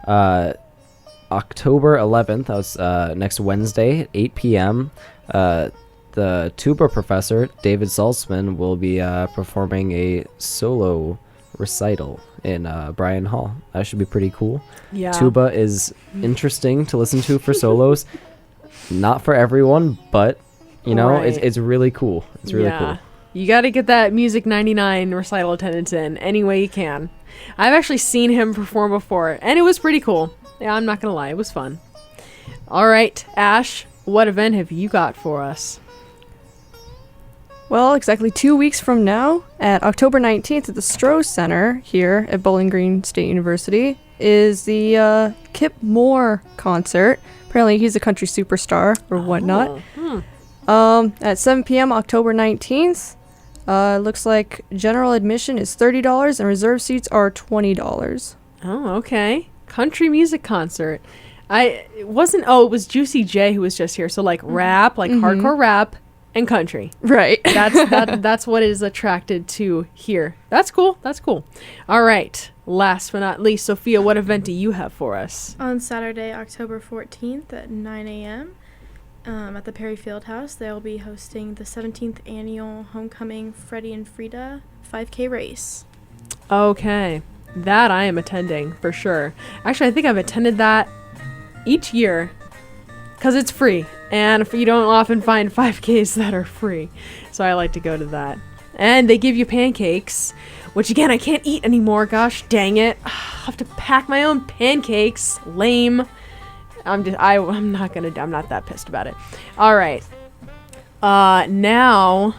October 11th, that was next Wednesday at 8 p.m., the tuba professor, David Salzman, will be performing a solo recital in Bryan Hall. That should be pretty cool. Yeah. Tuba is interesting to listen to for solos. Not for everyone, but, you know, Right. it's really cool. It's really cool. You got to get that Music 99 recital attendance in any way you can. I've actually seen him perform before, and it was pretty cool. Yeah, I'm not going to lie. It was fun. All right, Ash, what event have you got for us? Well, exactly 2 weeks from now, at October 19th at the Stroh Center here at Bowling Green State University, is the Kip Moore concert. Apparently he's a country superstar or whatnot. At 7 p.m. October 19th, looks like general admission is $30 and reserve seats are $20. Oh, okay. Country music concert. It was Juicy J who was just here. So like rap, like hardcore rap and country. Right. That's what is attracted to here. That's cool. That's cool. All right. Last but not least, Sophia, what event do you have for us? On Saturday, October 14th at 9 a.m. At the Perry Fieldhouse, they'll be hosting the 17th annual Homecoming Freddie and Frida 5K race. Okay. That I am attending for sure. Actually, I think I've attended that each year because it's free. And you don't often find 5Ks that are free. So I like to go to that. And they give you pancakes, which again, I can't eat anymore. Gosh dang it. I have to pack my own pancakes. Lame. I'm not that pissed about it. All right. Now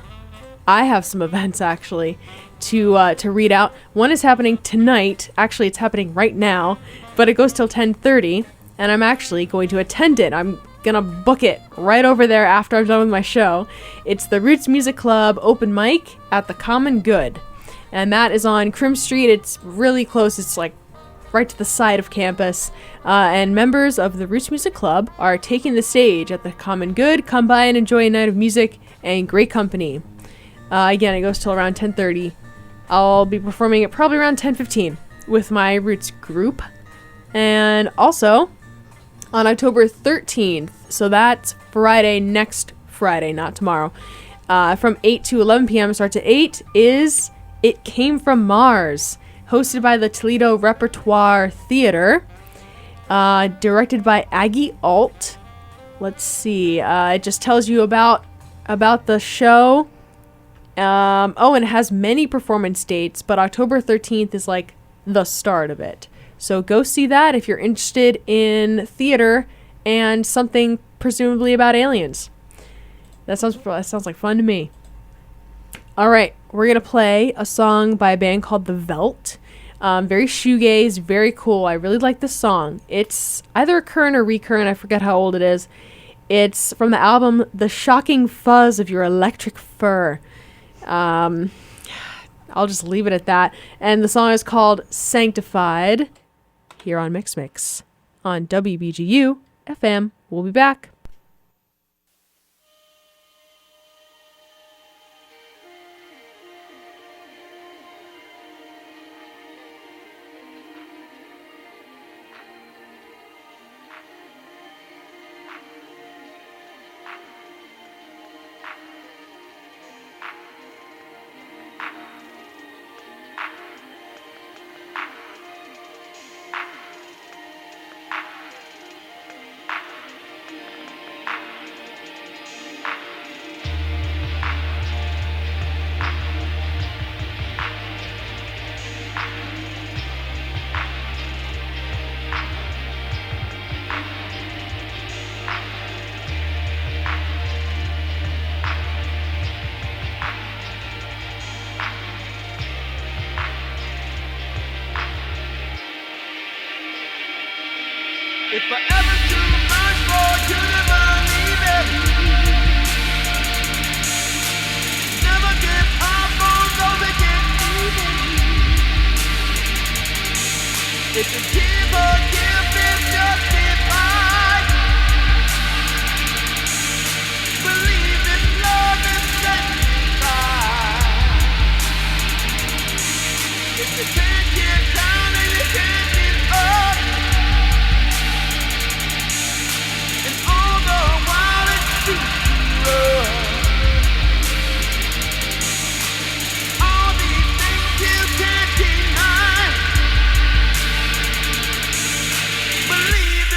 I have some events actually to read out. One is happening tonight. Actually, it's happening right now, but it goes till 10:30, and I'm actually going to attend it. I'm gonna book it right over there after I'm done with my show. It's the Roots Music Club open mic at the Common Good, and that is on Crim Street. It's really close. It's like right to the side of campus, and members of the Roots Music Club are taking the stage at the Common Good. Come by and enjoy a night of music and great company. Again, it goes till around 10:30. I'll be performing it probably around 10:15 with my Roots group. And also, on October 13th, so that's Friday, next Friday, not tomorrow, from 8 to 11 p.m., starts at 8, is It Came From Mars, hosted by the Toledo Repertoire Theater, directed by Aggie Alt. Let's see, it just tells you about the show. And it has many performance dates, but October 13th is like the start of it. So go see that if you're interested in theater and something presumably about aliens. That sounds like fun to me. All right, we're gonna play a song by a band called The Veldt. Very shoegaze, very cool. I really like this song. It's either a current or recurrent. I forget how old it is. It's from the album The Shocking Fuzz of Your Electric Fur. I'll just leave it at that. And the song is called Sanctified, here on MICK'S on WBGU FM. We'll be back. If I ever do the merge If you give or give is justified, believe in love and sanctified. If you can't get down and you can't get up, and all the while it's too rough. All these things you can't deny. Believe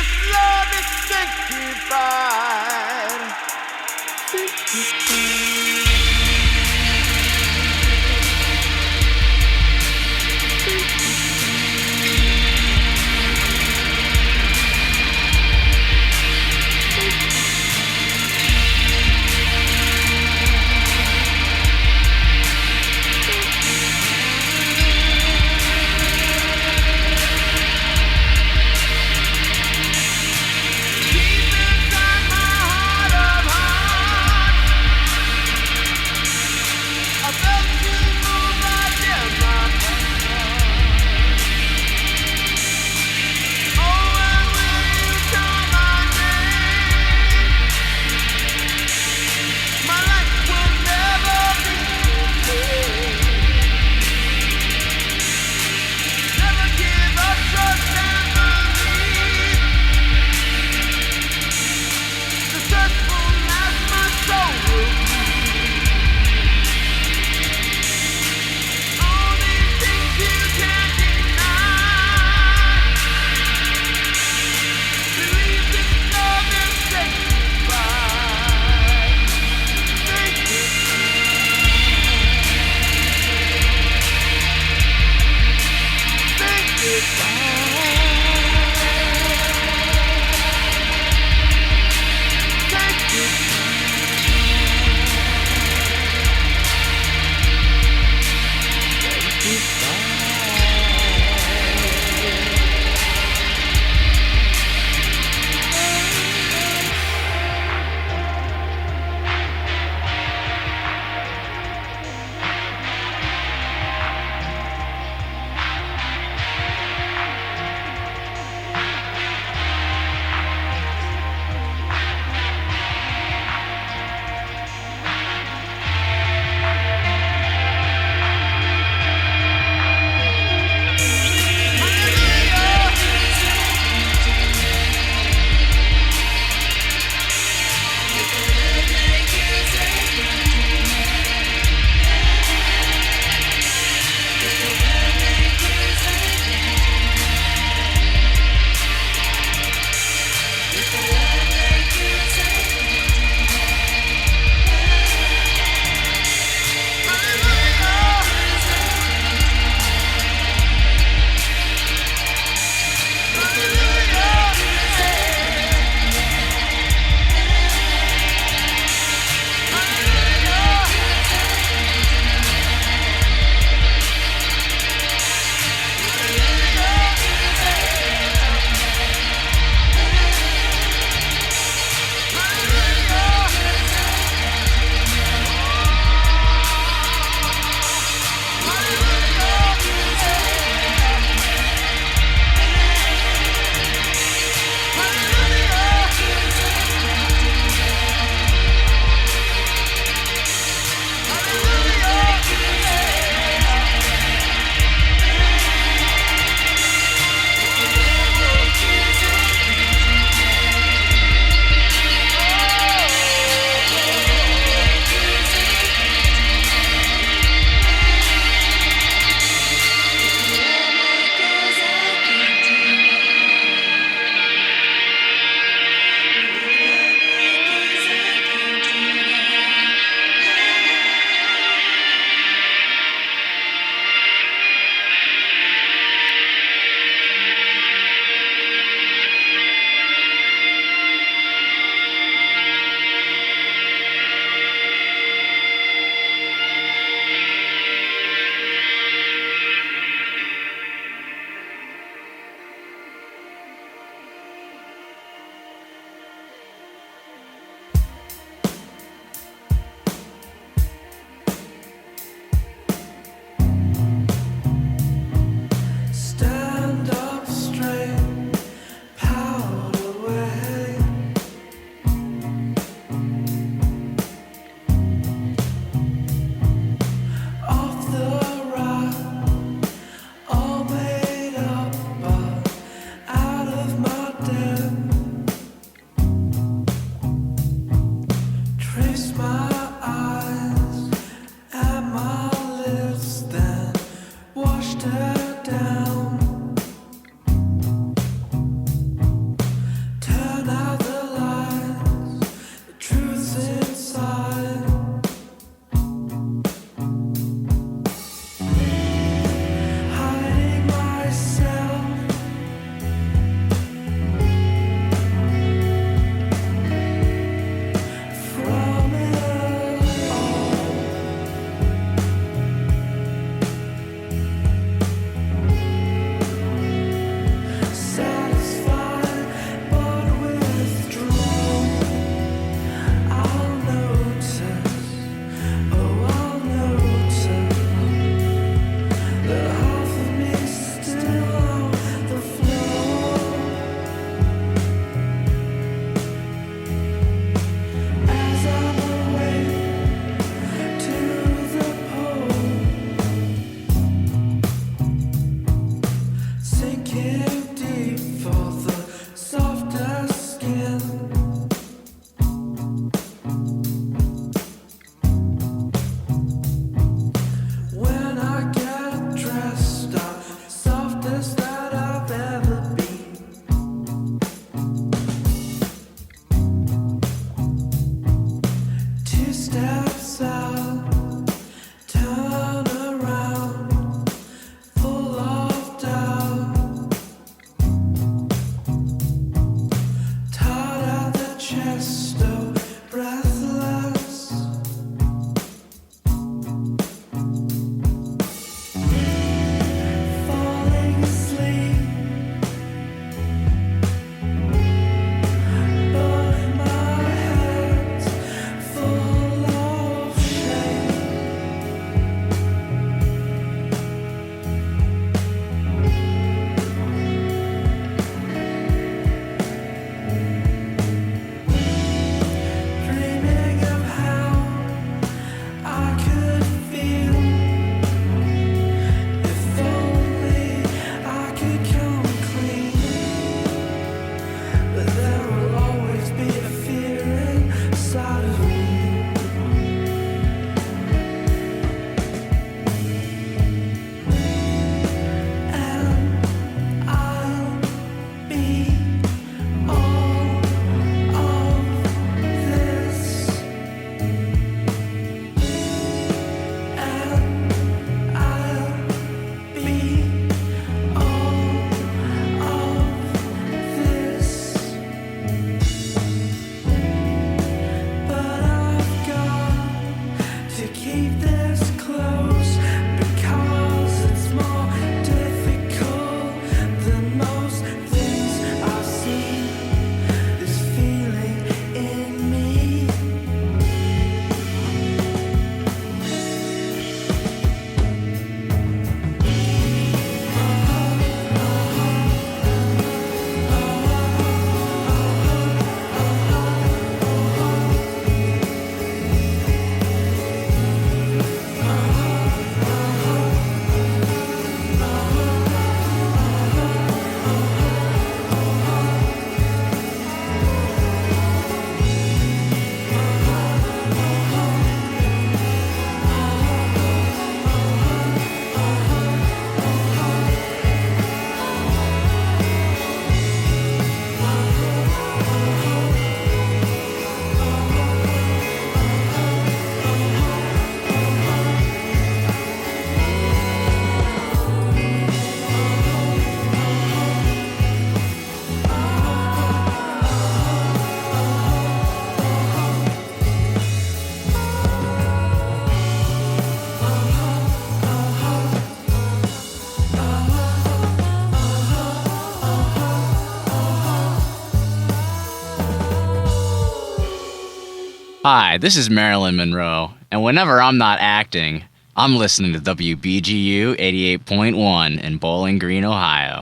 Hi, this is Marilyn Monroe, and whenever I'm not acting, I'm listening to WBGU 88.1 in Bowling Green, Ohio.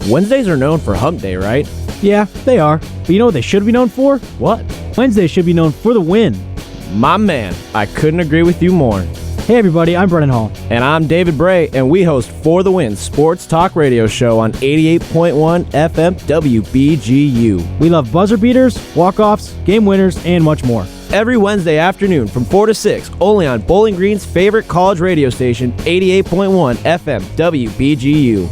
Wednesdays are known for hump day, right? Yeah, they are. But you know what they should be known for? What? Wednesdays should be known for the win. My man, I couldn't agree with you more. Hey everybody, I'm Brennan Hall. And I'm David Bray, and we host For the Win sports talk radio show on 88.1 FM WBGU. We love buzzer beaters, walk-offs, game winners, and much more. Every Wednesday afternoon from 4 to 6, only on Bowling Green's favorite college radio station, 88.1 FM WBGU.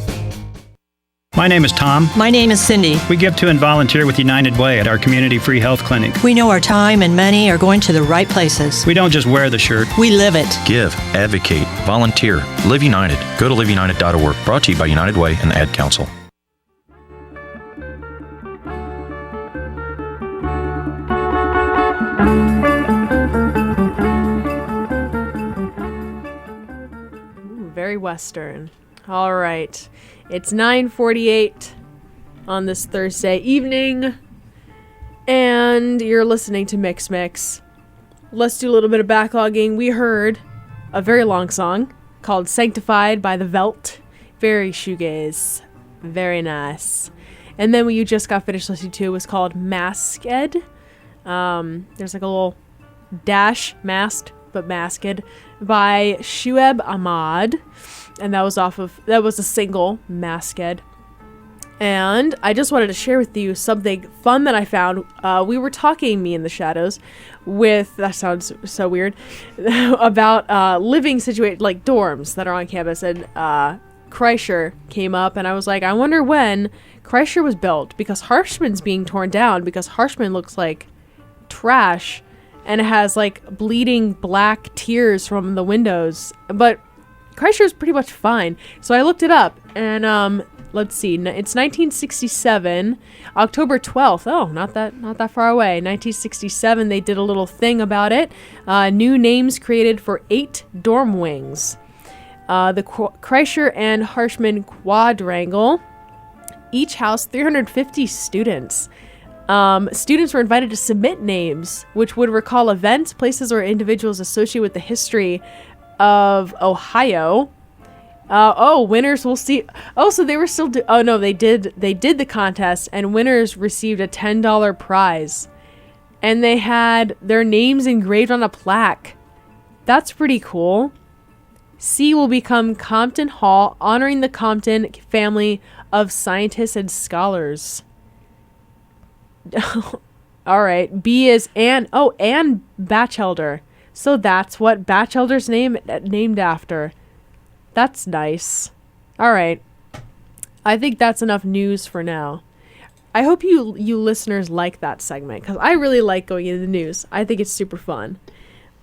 My name is Tom. My name is Cindy. We give to and volunteer with United Way at our community free health clinic. We know our time and money are going to the right places. We don't just wear the shirt. We live it. Give, advocate, volunteer, Live United. Go to liveunited.org. Brought to you by United Way and the Ad Council. Ooh, very Western. All right. It's 9:48 on this Thursday evening, and you're listening to MICK'S. Let's do a little bit of backlogging. We heard a very long song called Sanctified by the Velt. Very shoegaze. Very nice. And then what you just got finished listening to was called Masked. There's like a little dash, masked, but masked, by Shuaib Ahmad. And that was a single, Masked. And I just wanted to share with you something fun that I found. We were talking, me and the Shadows, that sounds so weird, about living situated, like dorms that are on campus. And Kreischer came up, and I was like, I wonder when Kreischer was built, because Harshman's being torn down, because Harshman looks like trash, and it has like bleeding black tears from the windows. But Kreischer is pretty much fine. So I looked it up, and let's see, it's 1967, October 12th. Oh, not that far away. 1967, they did a little thing about it. New names created for 8 dorm wings. The Kreischer and Harshman quadrangle each housed 350 students. Students were invited to submit names, which would recall events, places, or individuals associated with the history of Ohio. Winners will see. Oh, so they were still. They did the contest, and winners received a $10 prize, and they had their names engraved on a plaque. That's pretty cool. C will become Compton Hall, honoring the Compton family of scientists and scholars. All right. B is Anne Batchelder. So that's what Batchelder's named after. That's nice. All right. I think that's enough news for now. I hope you listeners like that segment, because I really like going into the news. I think it's super fun.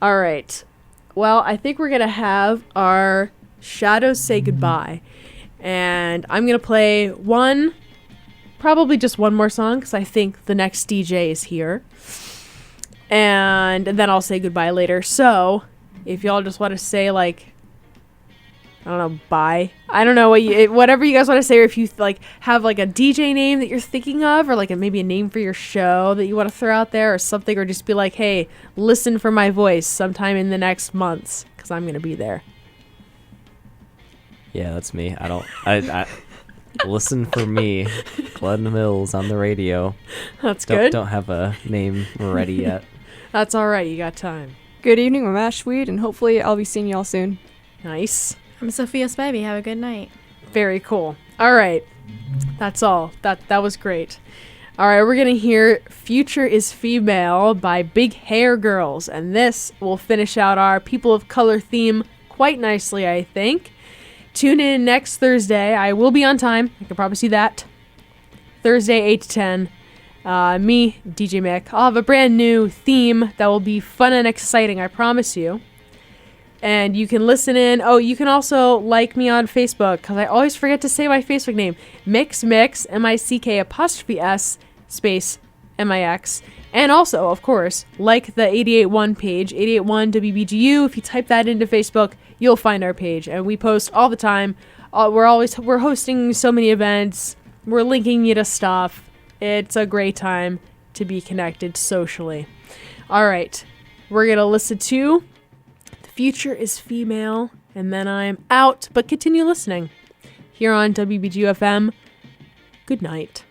All right. Well, I think we're going to have our Shadows say goodbye. And I'm going to play probably just one more song, because I think the next DJ is here. And then I'll say goodbye later. So, if y'all just want to say, like, I don't know, bye. I don't know whatever you guys want to say, or if you have like a DJ name that you're thinking of, or like maybe a name for your show that you want to throw out there, or something, or just be like, hey, listen for my voice sometime in the next months, because I'm gonna be there. Yeah, that's me. I listen for me, Glenn Mills on the radio. That's good. Don't have a name ready yet. That's all right. You got time. Good evening, I'm Ashweed, and hopefully I'll be seeing y'all soon. Nice. I'm Sophia Spivey. Have a good night. Very cool. All right. That's all. That was great. All right, we're going to hear Future is Female by Big Hair Girls, and this will finish out our People of Color theme quite nicely, I think. Tune in next Thursday. I will be on time. I can promise you that. Thursday, 8 to 10. Me, DJ Mick. I'll have a brand new theme that will be fun and exciting, I promise you. And you can listen in. Oh, you can also like me on Facebook, because I always forget to say my Facebook name. MICK'S, MICK''S space MIX. And also, of course, like the 88.1 page, 88.1 WBGU. If you type that into Facebook, you'll find our page. And we post all the time. We're hosting so many events. We're linking you to stuff. It's a great time. to be connected socially. All right, we're going to listen to The Future is Female, and then I'm out, but continue listening here on WBGU FM. Good night.